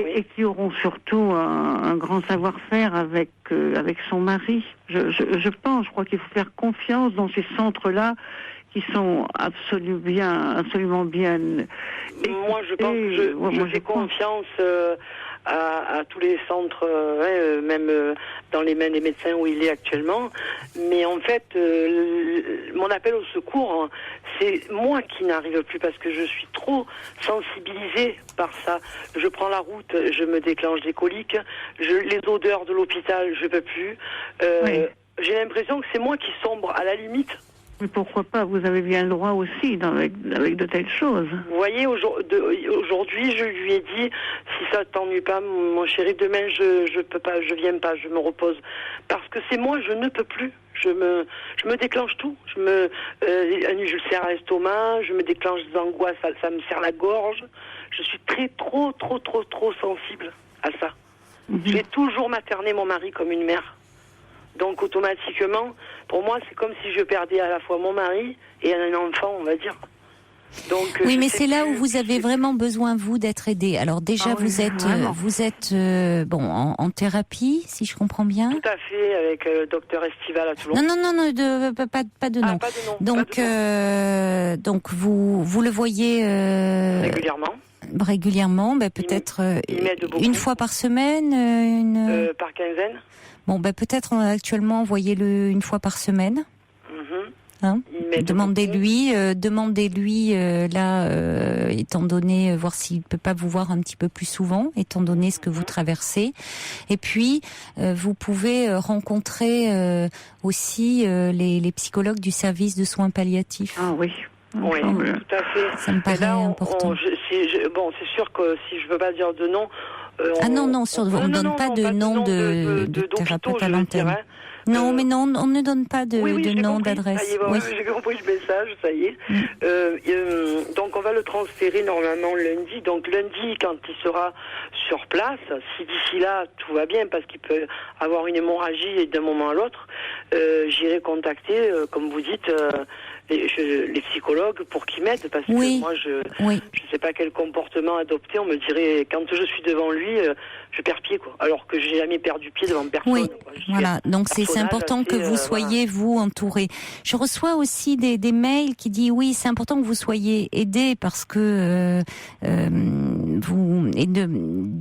et qui auront surtout un grand savoir-faire avec son mari. Je crois qu'il faut faire confiance dans ces centres-là qui sont absolument bien. Moi, je pense que je fais confiance à tous les centres, même dans les mains des médecins où il est actuellement. Mais en fait, mon appel au secours, c'est moi qui n'arrive plus parce que je suis trop sensibilisée par ça. Je prends la route, je me déclenche des coliques, les odeurs de l'hôpital, je peux plus. Oui. J'ai l'impression que c'est moi qui sombre à la limite. Mais pourquoi pas? Vous avez bien le droit aussi avec de telles choses. Vous voyez, aujourd'hui, je lui ai dit, si ça t'ennuie pas, mon chéri, demain, je peux pas, je viens pas, je me repose. Parce que c'est moi, je ne peux plus. Je me déclenche tout. Un ulcère à l'estomac, je me déclenche des angoisses, ça me serre la gorge. Je suis trop sensible à ça. Je vais toujours materner mon mari comme une mère. Donc automatiquement, pour moi, c'est comme si je perdais à la fois mon mari et un enfant, on va dire. Donc, oui, mais c'est là où vous avez vraiment besoin, vous, d'être aidé. Alors déjà, vous êtes en thérapie, si je comprends bien. Tout à fait, avec le docteur Estival à Toulon. Non, pas de nom. Pas de nom. Donc vous le voyez régulièrement, peut-être une fois par semaine, par quinzaine. Bon, peut-être actuellement, voyez-le une fois par semaine. Hein, demandez-lui, étant donné, voir s'il peut pas vous voir un petit peu plus souvent, étant donné ce que vous traversez. Et puis, vous pouvez rencontrer aussi les psychologues du service de soins palliatifs. Ah oui. Oui, tout à fait. Ça me paraît important. C'est sûr que si je veux pas dire de nom. On ne donne pas de nom de thérapeute à l'antenne. Non, mais non, on ne donne pas de nom, d'adresse. Ça y est, j'ai compris le message, ça y est. Donc on va le transférer normalement lundi. Donc lundi, quand il sera sur place, si d'ici là tout va bien, parce qu'il peut avoir une hémorragie d'un moment à l'autre, j'irai contacter, comme vous dites, les psychologues pour qu'ils m'aident, parce que moi je sais pas quel comportement adopter. On me dirait, quand je suis devant lui, je perds pied, quoi. Alors que j'ai jamais perdu pied devant personne. Oui, voilà. Donc c'est important que vous soyez vous entouré. Je reçois aussi des mails qui disent oui, c'est important que vous soyez aidés parce que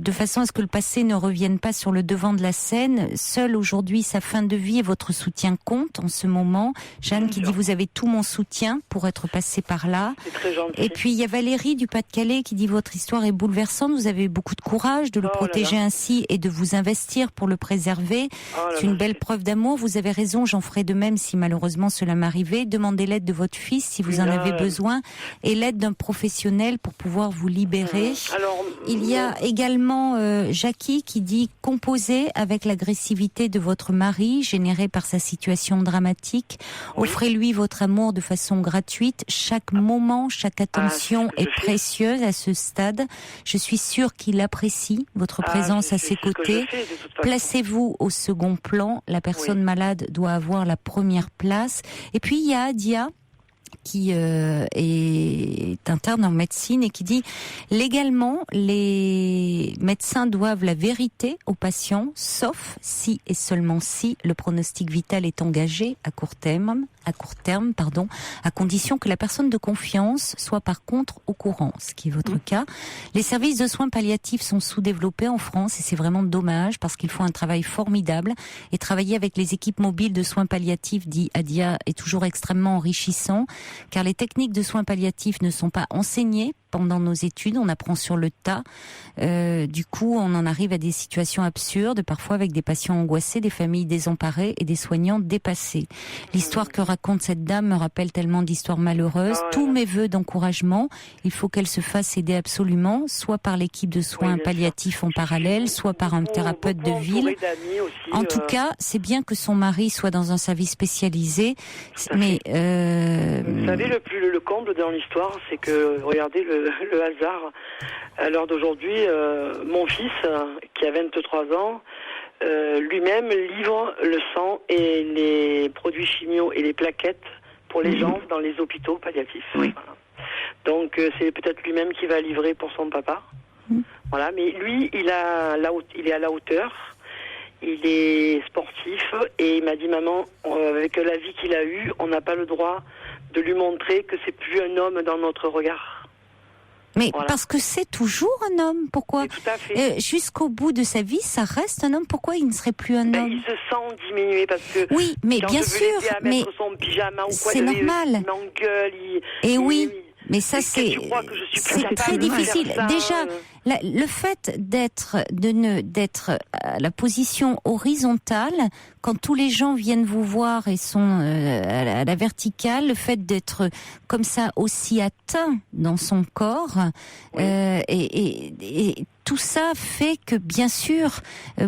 de façon à ce que le passé ne revienne pas sur le devant de la scène. Seul aujourd'hui sa fin de vie et votre soutien compte en ce moment. Jeanne qui dit vous avez tout mon soutien pour être passé par là. C'est très gentil. Et puis il y a Valérie du Pas-de-Calais qui dit votre histoire est bouleversante. Vous avez eu beaucoup de courage de le protéger ainsi et de vous investir pour le préserver. C'est une belle preuve d'amour. Vous avez raison, j'en ferai de même si malheureusement cela m'arrivait. Demandez l'aide de votre fils si vous en avez besoin et l'aide d'un professionnel pour pouvoir vous libérer. Il y a également Jackie qui dit composez avec l'agressivité de votre mari générée par sa situation dramatique. Offrez-lui votre amour de façon gratuite. Chaque moment, chaque attention est précieuse à ce stade. Je suis sûre qu'il apprécie votre présence à ses côtés. Placez-vous au second plan. La personne malade doit avoir la première place. Et puis il y a Adia qui est interne en médecine et qui dit légalement les médecins doivent la vérité aux patients, sauf si et seulement si le pronostic vital est engagé à court terme, à condition que la personne de confiance soit par contre au courant, ce qui est votre cas. Les services de soins palliatifs sont sous-développés en France et c'est vraiment dommage parce qu'ils font un travail formidable et travailler avec les équipes mobiles de soins palliatifs, dit Adia, est toujours extrêmement enrichissant car les techniques de soins palliatifs ne sont pas enseignées pendant nos études, on apprend sur le tas. Du coup, on en arrive à des situations absurdes, parfois avec des patients angoissés, des familles désemparées et des soignants dépassés. L'histoire que raconte cette dame me rappelle tellement d'histoires malheureuses. Tous mes vœux d'encouragement, il faut qu'elle se fasse aider absolument, soit par l'équipe de soins palliatifs en parallèle, soit par un thérapeute de ville. En tout cas, c'est bien que son mari soit dans un service spécialisé. Mais vous savez, le comble dans l'histoire, c'est que, regardez le hasard. À l'heure d'aujourd'hui, mon fils, qui a 23 ans, lui-même livre le sang et les produits chimio et les plaquettes pour les gens dans les hôpitaux palliatifs. Oui. Voilà. Donc c'est peut-être lui-même qui va livrer pour son papa. Voilà, mais lui, il est à la hauteur, il est sportif, et il m'a dit, maman, avec la vie qu'il a eue, on n'a pas le droit de lui montrer que c'est plus un homme dans notre regard. Mais Voilà. parce que c'est toujours un homme. Pourquoi? Tout à fait. Jusqu'au bout de sa vie, ça reste un homme. Pourquoi il ne serait plus un homme? Il se sent diminué parce que oui, mais quand bien je veux sûr, l'aider à mais mettre son pyjama ou quoi, c'est normal. Il m'engueule, Et oui. Mais ça, c'est très difficile. Déjà, le fait d'être à la position horizontale, quand tous les gens viennent vous voir et sont à la verticale, le fait d'être comme ça aussi atteint dans son corps, et tout ça fait que, bien sûr,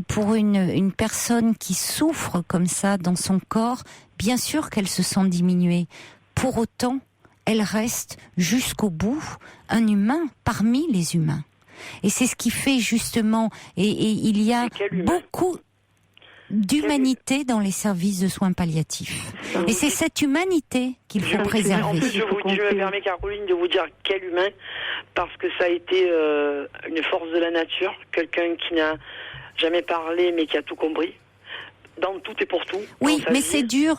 pour une personne qui souffre comme ça dans son corps, bien sûr qu'elle se sent diminuée. Pour autant, elle reste jusqu'au bout un humain parmi les humains. Et c'est ce qui fait justement, et il y a beaucoup d'humanité dans les services de soins palliatifs. Et c'est cette humanité qu'il faut préserver. En plus, je me permets, Caroline, de vous dire quel humain, parce que ça a été une force de la nature, quelqu'un qui n'a jamais parlé mais qui a tout compris. Dans tout et pour tout. Oui, mais c'est dur.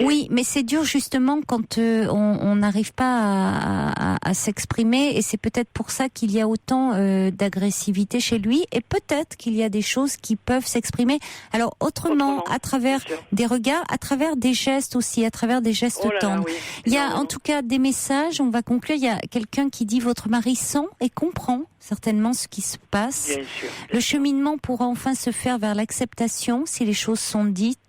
Oui, mais c'est dur justement quand on n'arrive pas à s'exprimer, et c'est peut-être pour ça qu'il y a autant d'agressivité chez lui, et peut-être qu'il y a des choses qui peuvent s'exprimer. Alors autrement, à travers des regards, à travers des gestes aussi, à travers des gestes tendres. Oui. Il y a en tout cas des messages. On va conclure. Il y a quelqu'un qui dit: votre mari sent et comprend certainement ce qui se passe. Bien sûr. Le cheminement pourra enfin se faire vers l'acceptation si les choses sont dites.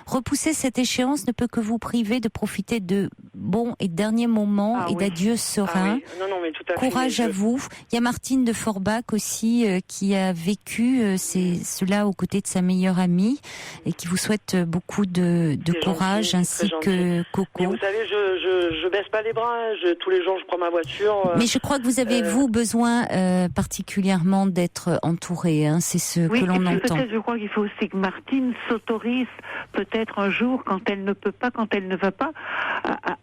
Repousser cette échéance ne peut que vous priver de profiter de bons et derniers moments et d'adieux sereins. Mais tout à Courage à vous. Il y a Martine de Forbach aussi qui a vécu cela aux côtés de sa meilleure amie et qui vous souhaite beaucoup de courage, ainsi que Coco. Mais vous savez, je baisse pas les bras. Tous les jours, je prends ma voiture. Mais je crois que vous avez vous besoin particulièrement d'être entouré. C'est ce que l'on entend. Peut-être, je crois qu'il faut aussi que Martine s'autorise peut-être un jour, quand elle ne peut pas, quand elle ne va pas,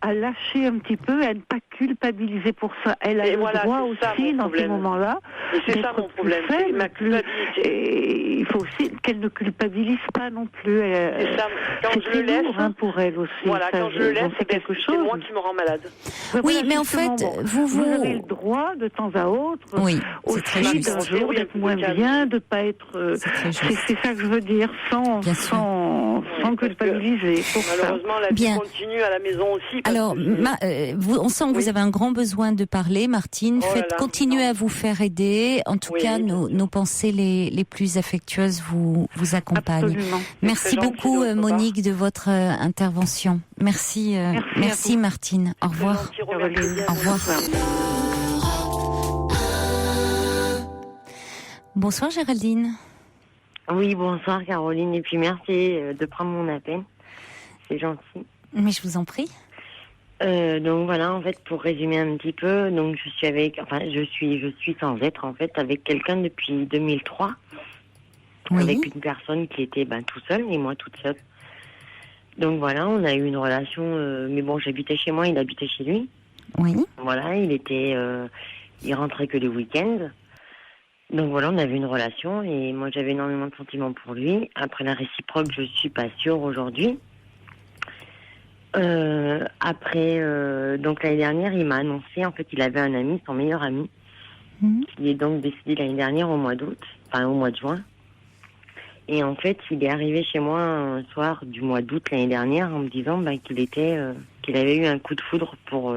à lâcher un petit peu, à ne pas culpabiliser pour ça. Elle a le droit aussi, dans ces moments-là, c'est ça mon problème, c'est ma culpabilité. Et il faut aussi qu'elle ne culpabilise pas non plus. Quand je le laisse, pour elle aussi. Voilà, quand je le laisse, c'est moi qui me rend malade. Oui, mais en fait, vous avez le droit de temps à autre, aussi d'un jour d'être moins bien, de pas être. C'est ça que je veux dire, sans culpabiliser. Malheureusement, la vie continue à la maison aussi. Alors, on sent que vous avez un grand besoin de parler, Martine. Continuez à vous faire aider. En tout cas, nos pensées les plus affectueuses vous accompagnent. Absolument. Merci beaucoup, Monique, de votre intervention. Merci Martine. Au revoir. Au revoir. Bonsoir, Géraldine. Oui, bonsoir Caroline, et puis merci de prendre mon appel. C'est gentil. Mais je vous en prie. Donc voilà, en fait, pour résumer un petit peu, donc je suis sans être en fait avec quelqu'un depuis 2003, avec une personne qui était tout seul et moi toute seule. Donc voilà, on a eu une relation, mais bon, j'habitais chez moi, il habitait chez lui. Oui. Voilà, il rentrait que les week-ends. Donc voilà, on avait une relation et moi j'avais énormément de sentiments pour lui. Après la réciproque, je suis pas sûre aujourd'hui. Donc l'année dernière, il m'a annoncé, en fait, il avait un ami, son meilleur ami, qui est donc décédé l'année dernière au mois de juin. Et en fait, il est arrivé chez moi un soir du mois d'août l'année dernière en me disant qu'il avait eu un coup de foudre pour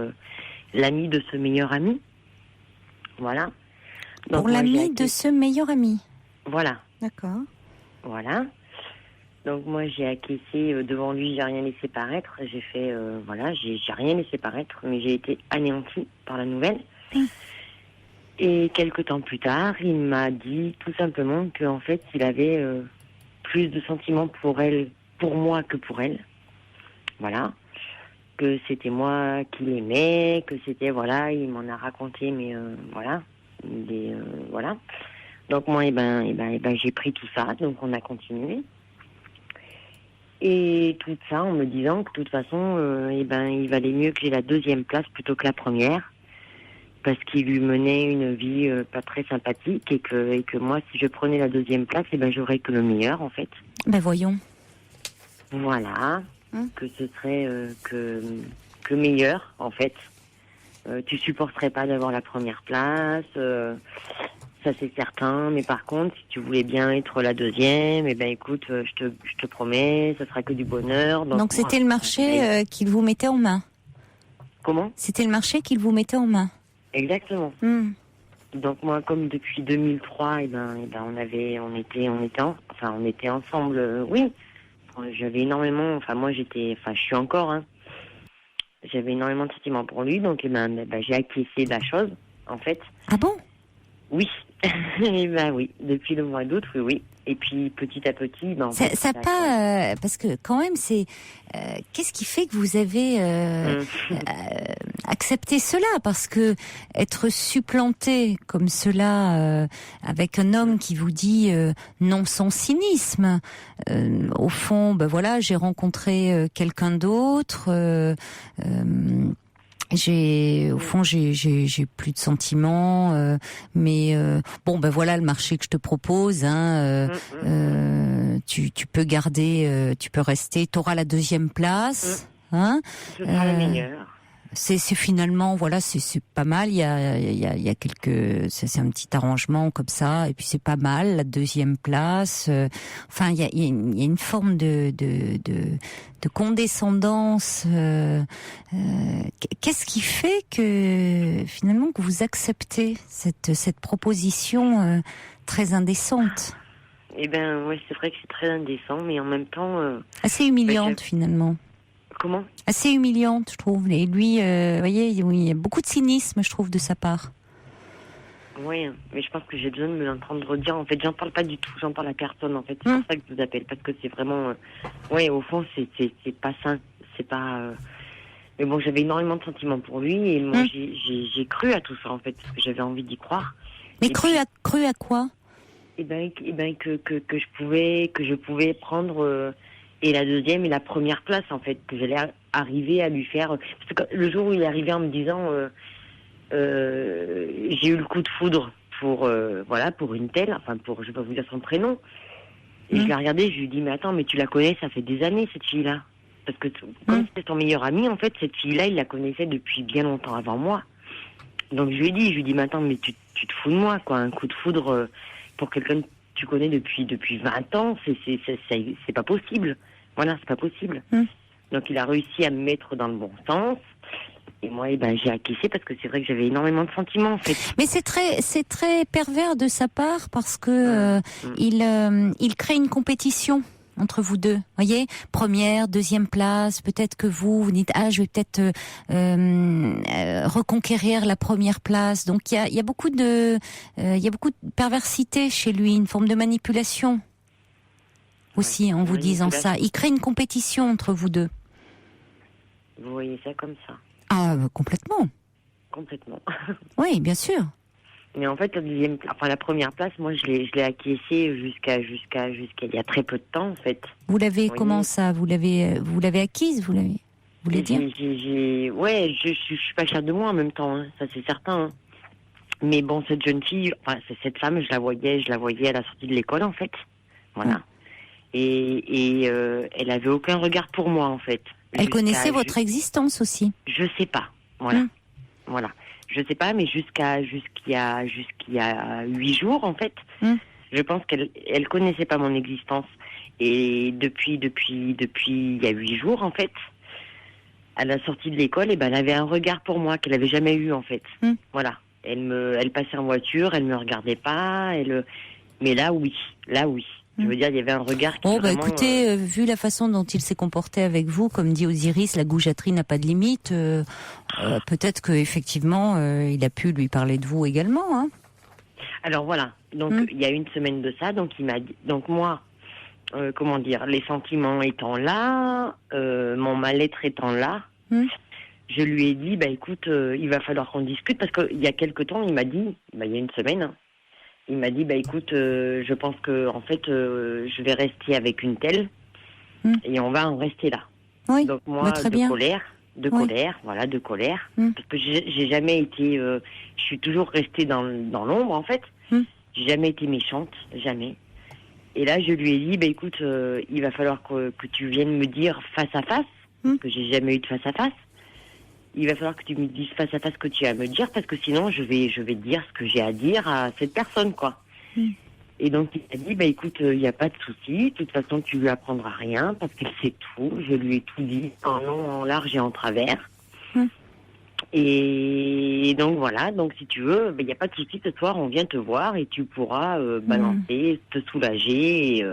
l'ami de ce meilleur ami. Voilà. Donc, pour l'ami de ce meilleur ami. Voilà. D'accord. Voilà. Donc moi j'ai acquiescé devant lui, j'ai rien laissé paraître. J'ai fait j'ai rien laissé paraître, mais j'ai été anéantie par la nouvelle. Et quelques temps plus tard, il m'a dit tout simplement qu'en fait il avait plus de sentiments pour moi que pour elle. Voilà. Que c'était moi qui l'aimais, que c'était il m'en a raconté, mais voilà. Voilà. Donc moi j'ai pris tout ça, donc on a continué. Et tout ça en me disant que de toute façon il valait mieux que j'ai la deuxième place plutôt que la première, parce qu'il lui menait une vie pas très sympathique et que moi, si je prenais la deuxième place, j'aurais que le meilleur, en fait. Ben voyons. Voilà, que ce serait que meilleur, en fait. Tu supporterais pas d'avoir la première place, ça c'est certain, mais par contre, si tu voulais bien être la deuxième, écoute, je te promets, ça sera que du bonheur. Donc c'était le marché qu'il vous mettait en main. Comment ? C'était le marché qu'il vous mettait en main. Exactement. Donc moi, comme depuis 2003, on était ensemble. Oui, j'avais énormément. Je suis encore. J'avais énormément de sentiments pour lui, donc j'ai acquiescé la chose, en fait. Ah bon ? Oui. Oui. Depuis le mois d'août, oui. Et puis petit à petit, ça pas parce que quand même c'est qu'est-ce qui fait que vous avez accepté cela, parce que être supplanté comme cela avec un homme qui vous dit non sans cynisme, au fond j'ai rencontré quelqu'un d'autre, j'ai plus de sentiments, mais le marché que je te propose, tu peux garder, tu peux rester, t'auras la deuxième place, Ce sera la meilleure. C'est finalement c'est pas mal, il y a quelques, c'est un petit arrangement comme ça, et puis c'est pas mal la deuxième place, il y a une forme de condescendance. Qu'est-ce qui fait que finalement que vous acceptez cette proposition très indécente? C'est vrai que c'est très indécent, mais en même temps assez humiliante finalement. Comment ? Assez humiliante, je trouve. Et lui, voyez, il y a beaucoup de cynisme, je trouve, de sa part. Oui, mais je pense que j'ai besoin de me l'entendre dire. En fait, j'en parle pas du tout, j'en parle à personne. En fait, c'est pour ça que je vous appelle, parce que c'est vraiment, au fond, c'est pas sain, c'est pas. Mais bon, j'avais énormément de sentiments pour lui, et moi, j'ai cru à tout ça, en fait, parce que j'avais envie d'y croire. Mais cru à quoi ? Que je pouvais prendre. Et la deuxième et la première place, en fait, que j'allais arriver à lui faire. Parce que le jour où il est arrivé en me disant, j'ai eu le coup de foudre pour une telle, je vais pas vous dire son prénom. Et je l'ai regardé, je lui ai dit, mais attends, mais tu la connais, ça fait des années, cette fille-là. Parce que comme c'était ton meilleur ami, en fait, cette fille-là, il la connaissait depuis bien longtemps avant moi. Donc je lui ai dit, mais attends, mais tu te fous de moi, quoi. Un coup de foudre pour quelqu'un que tu connais depuis 20 ans, c'est pas possible. Voilà, c'est pas possible. Donc il a réussi à me mettre dans le bon sens. Et moi, j'ai acquiescé parce que c'est vrai que j'avais énormément de sentiments, en fait. Mais c'est très pervers de sa part, parce que il crée une compétition entre vous deux. Voyez, première, deuxième place. Peut-être que vous dites, je vais peut-être reconquérir la première place. Donc il y a beaucoup de perversité chez lui, une forme de manipulation aussi, en vous disant ça. Il crée une compétition entre vous deux. Vous voyez ça comme ça? Ah, complètement. Complètement. Oui, bien sûr. Mais en fait, la première place, moi, je l'ai acquiescée jusqu'à il y a très peu de temps, en fait. Vous l'avez, comment ça? Vous l'avez acquise, vous voulez dire? Je suis pas fière de moi en même temps, hein, ça c'est certain. Hein. Mais bon, cette jeune fille, cette femme, je la voyais à la sortie de l'école, en fait. Voilà. Et elle avait aucun regard pour moi, en fait. Elle connaissait votre existence aussi. Je sais pas. Voilà. Voilà. Je sais pas, mais jusqu'à 8 jours, en fait, je pense qu'elle connaissait pas mon existence. Et depuis il y a 8 jours, en fait, à la sortie de l'école, elle avait un regard pour moi qu'elle avait jamais eu, en fait. Voilà. Elle passait en voiture, elle me regardait pas, mais là, oui. Je veux dire, il y avait un regard qui vraiment... écoutez, vu la façon dont il s'est comporté avec vous, comme dit Osiris, la goujaterie n'a pas de limite. Peut-être qu'effectivement, il a pu lui parler de vous également. Hein. Alors voilà, donc il y a une semaine de ça, donc il m'a dit... Donc moi, les sentiments étant là, mon mal-être étant là, je lui ai dit, écoute, il va falloir qu'on discute, parce qu'il y a quelque temps, il m'a dit, il y a une semaine... Il m'a dit, écoute, je pense que en fait, je vais rester avec une telle et on va en rester là. Oui, donc moi, très bien. Colère, de colère, voilà, de colère. Parce que j'ai jamais été... je suis toujours restée dans l'ombre, en fait. J'ai jamais été méchante, jamais. Et là, je lui ai dit, écoute, il va falloir que tu viennes me dire face à face, parce que j'ai jamais eu de face à face. Il va falloir que tu me dises face à face ce que tu as à me dire, parce que sinon, je vais dire ce que j'ai à dire à cette personne, quoi. Et donc, il m'a dit, écoute, il n'y a pas de souci. De toute façon, tu lui apprendras rien, parce qu'elle sait tout. Je lui ai tout dit, en long, en large et en travers. Et donc, voilà. Donc, si tu veux, il n'y a pas de souci. Ce soir, on vient te voir et tu pourras balancer, te soulager.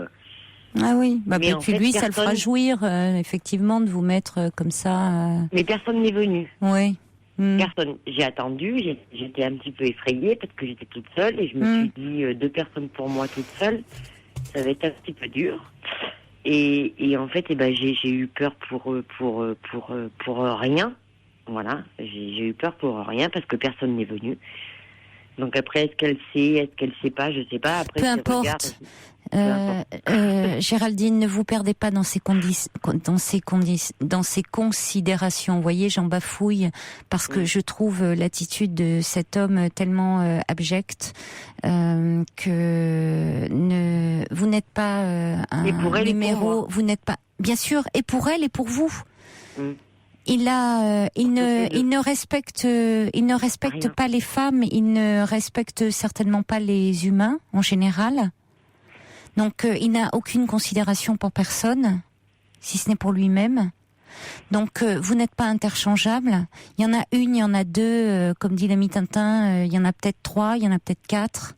Ah oui, mais et puis lui, ça le fera jouir, effectivement, de vous mettre comme ça. Mais personne n'est venu. Oui. Personne. J'ai attendu, j'étais un petit peu effrayée parce que j'étais toute seule et je me suis dit 2 personnes pour moi toute seule, ça va être un petit peu dur. Et en fait, j'ai eu peur pour rien. Voilà, j'ai eu peur pour rien parce que personne n'est venu. Donc après, est-ce qu'elle sait pas, je sais pas. Après, peu importe. Géraldine, ne vous perdez pas dans ces considérations. Vous voyez, j'en bafouille parce que je trouve l'attitude de cet homme tellement abjecte que vous n'êtes pas un numéro. Vous n'êtes pas, bien sûr, et pour elle et pour vous. Il ne respecte pas les femmes, il ne respecte certainement pas les humains en général. Donc il n'a aucune considération pour personne, si ce n'est pour lui-même. Donc vous n'êtes pas interchangeables. Il y en a une, il y en a deux, comme dit l'ami Tintin, il y en a peut-être 3, il y en a peut-être 4.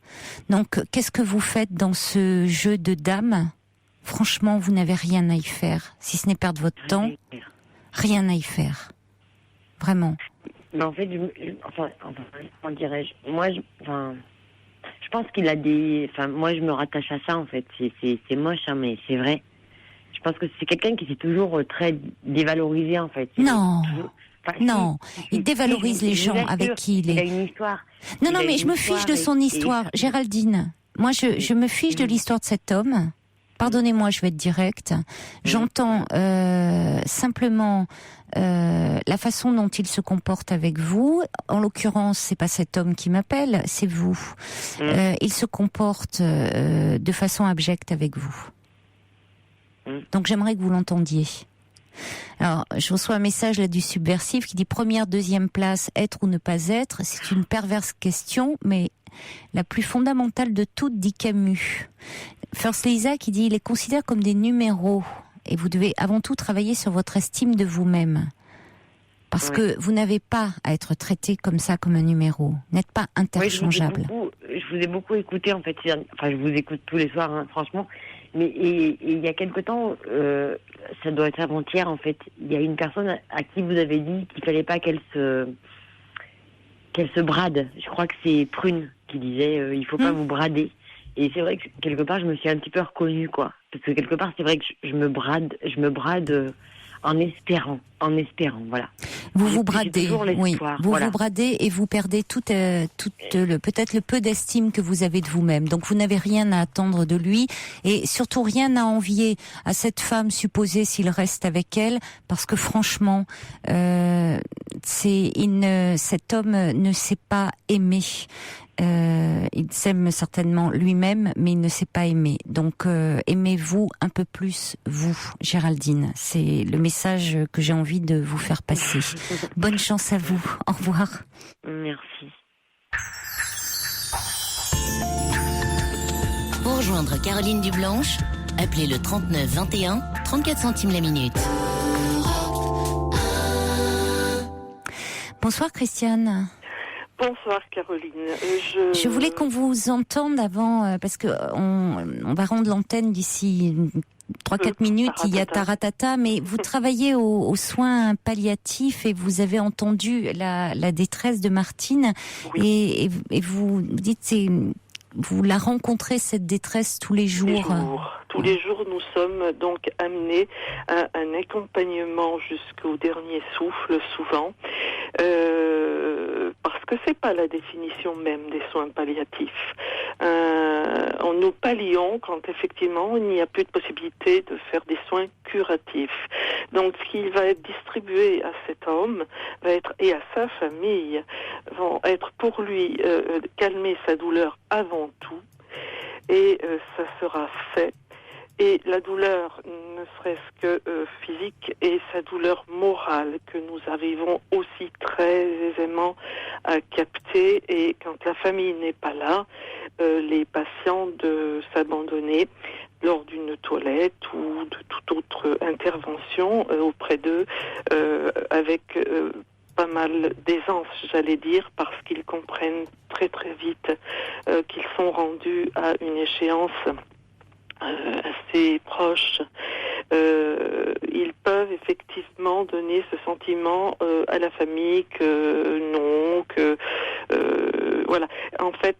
Donc qu'est-ce que vous faites dans ce jeu de dames ? Franchement, vous n'avez rien à y faire, si ce n'est perdre votre temps. Rien à y faire. Vraiment. Mais en fait, comment dirais-je ? Moi, je pense qu'il a des... Enfin, moi, je me rattache à ça, en fait. C'est moche, hein, mais c'est vrai. Je pense que c'est quelqu'un qui s'est toujours très dévalorisé, en fait. Non. Non. Il dévalorise les gens avec qui il est. Il a une histoire. Non, mais je me fiche de son histoire. Géraldine, moi, je me fiche de l'histoire de cet homme. Pardonnez-moi, je vais être directe. J'entends simplement la façon dont il se comporte avec vous. En l'occurrence, c'est pas cet homme qui m'appelle, c'est vous. Il se comporte de façon abjecte avec vous. Donc j'aimerais que vous l'entendiez. Alors, je reçois un message là du subversif qui dit première, deuxième place, être ou ne pas être. C'est une perverse question, mais la plus fondamentale de toutes, dit Camus. First Lisa qui dit, il les considère comme des numéros et vous devez avant tout travailler sur votre estime de vous-même. Parce que vous n'avez pas à être traité comme ça, comme un numéro. Vous n'êtes pas interchangeable. Je vous ai beaucoup écouté, en fait. Enfin, je vous écoute tous les soirs, hein, franchement. Mais et il y a quelque temps, ça doit être avant-hier, en fait. Il y a une personne à qui vous avez dit qu'il fallait pas qu'elle se brade. Je crois que c'est Prune qui disait, il faut pas vous brader. Et c'est vrai que quelque part, je me suis un petit peu reconnue, quoi. Parce que quelque part, c'est vrai que je me brade en espérant, voilà. Vous vous bradez, oui. Vous bradez et vous perdez peut-être le peu d'estime que vous avez de vous-même. Donc vous n'avez rien à attendre de lui et surtout rien à envier à cette femme supposée s'il reste avec elle, parce que franchement, cet homme ne sait pas aimer. Il s'aime certainement lui-même, mais il ne sait pas aimer. Donc, aimez-vous un peu plus, vous, Géraldine. C'est le message que j'ai envie de vous faire passer. Bonne chance à vous. Au revoir. Merci. Pour rejoindre Caroline Dublanche, appelez le 39 21, 34 centimes la minute. Bonsoir, Christiane. Bonsoir Caroline. Je voulais qu'on vous entende avant, parce que on va rendre l'antenne d'ici 3-4 minutes, il y a taratata, mais vous travaillez aux soins palliatifs et vous avez entendu la détresse de Martine, et vous dites, vous la rencontrez cette détresse tous les jours. Tous les jours, nous sommes donc amenés à un accompagnement jusqu'au dernier souffle, souvent, parce que c'est pas la définition même des soins palliatifs. nous pallions quand effectivement il n'y a plus de possibilité de faire des soins curatifs. Donc ce qui va être distribué à cet homme et à sa famille vont être pour lui calmer sa douleur avant tout, et ça sera fait. Et la douleur, ne serait-ce que physique, et sa douleur morale que nous arrivons aussi très aisément à capter. Et quand la famille n'est pas là, les patients de s'abandonner lors d'une toilette ou de toute autre intervention auprès d'eux avec pas mal d'aisance, j'allais dire, parce qu'ils comprennent très très vite qu'ils sont rendus à une échéance assez proche. Ils peuvent effectivement donner ce sentiment à la famille que non, que voilà. En fait,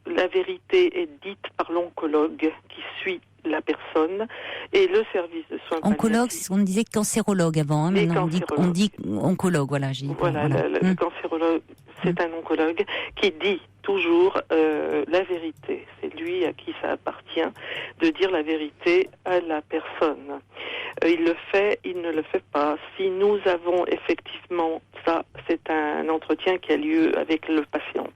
la vérité est dite par l'oncologue qui suit la personne, et le service de soins oncologue, palliatifs. on disait cancérologue avant, hein, maintenant on dit oncologue, voilà. Le cancérologue, c'est un oncologue qui dit toujours la vérité. C'est lui à qui ça appartient de dire la vérité à la personne. Il le fait, il ne le fait pas. Si nous avons effectivement ça, c'est un entretien qui a lieu avec le patient.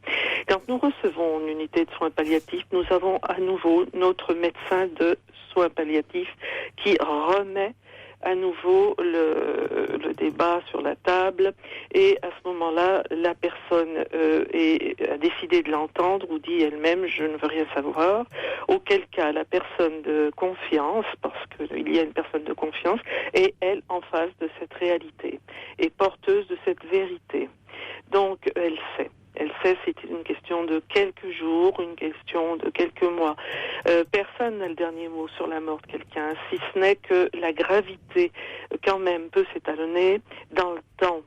Quand nous recevons une unité de soins palliatifs, nous avons à nouveau notre médecin de soins palliatifs qui remet à nouveau le débat sur la table, et à ce moment-là, la personne a décidé de l'entendre ou dit elle-même « je ne veux rien savoir », auquel cas la personne de confiance, parce qu'il y a une personne de confiance, est elle en face de cette réalité, et porteuse de cette vérité. Donc elle sait. Elle sait, c'est une question de quelques jours, une question de quelques mois. Personne n'a le dernier mot sur la mort de quelqu'un, si ce n'est que la gravité, quand même, peut s'étalonner dans le temps.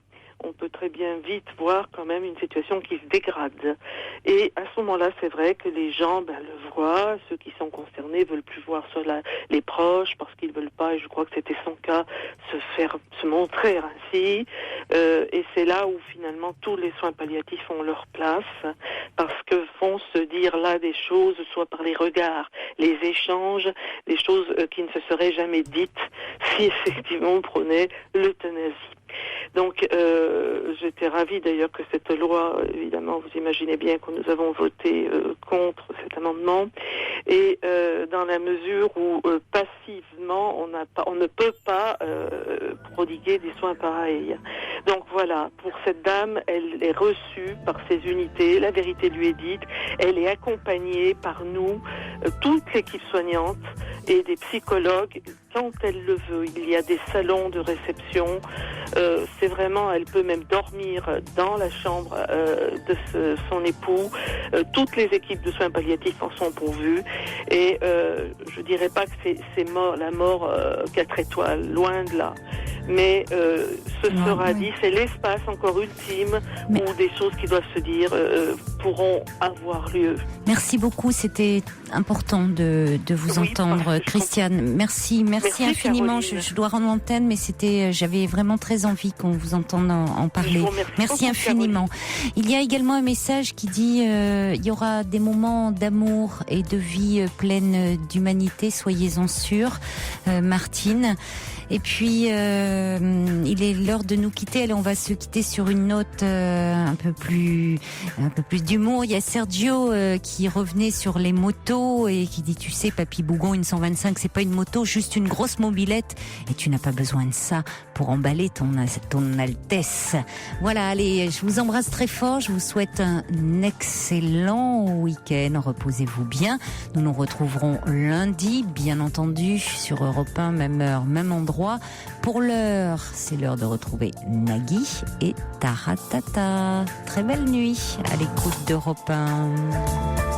On peut très bien vite voir quand même une situation qui se dégrade. Et à ce moment-là, c'est vrai que les gens le voient, ceux qui sont concernés veulent plus voir les proches parce qu'ils veulent pas, et je crois que c'était son cas, se montrer ainsi. Et c'est là où finalement tous les soins palliatifs ont leur place, parce que vont se dire là des choses, soit par les regards, les échanges, des choses qui ne se seraient jamais dites si effectivement on prenait l'euthanasie. Donc, j'étais ravie d'ailleurs que cette loi, évidemment, vous imaginez bien que nous avons voté contre cet amendement, et dans la mesure où passivement, on ne peut pas prodiguer des soins pareils. Donc voilà, pour cette dame, elle est reçue par ses unités, la vérité lui est dite, elle est accompagnée par nous, toute l'équipe soignante et des psychologues quand elle le veut. Il y a des salons de réception, c'est vraiment, elle peut même dormir dans la chambre de son époux. Toutes les équipes de soins palliatifs en sont pourvues, et je dirais pas que c'est la mort 4 étoiles, loin de là. Mais ce sera dit, c'est l'espace encore ultime où des choses qui doivent se dire pourront avoir lieu. Merci beaucoup, c'était important de vous entendre, Christiane. Merci infiniment. Je dois rendre l'antenne, mais j'avais vraiment très envie qu'on vous entende en parler. Merci infiniment. Caroline. Il y a également un message qui dit il y aura des moments d'amour et de vie pleine d'humanité, soyez-en sûrs, Martine. Et puis, il est l'heure de nous quitter. Allez, on va se quitter sur une note un peu plus d'humour. Il y a Sergio qui revenait sur les motos et qui dit, tu sais, Papy Bougon, une 125, c'est pas une moto, juste une grosse mobilette. Et tu n'as pas besoin de ça pour emballer ton Altesse. Voilà, allez, je vous embrasse très fort. Je vous souhaite un excellent week-end. Reposez-vous bien. Nous nous retrouverons lundi, bien entendu, sur Europe 1, même heure, même endroit. Pour l'heure, c'est l'heure de retrouver Nagui et Taratata. Très belle nuit à l'écoute d'Europe 1.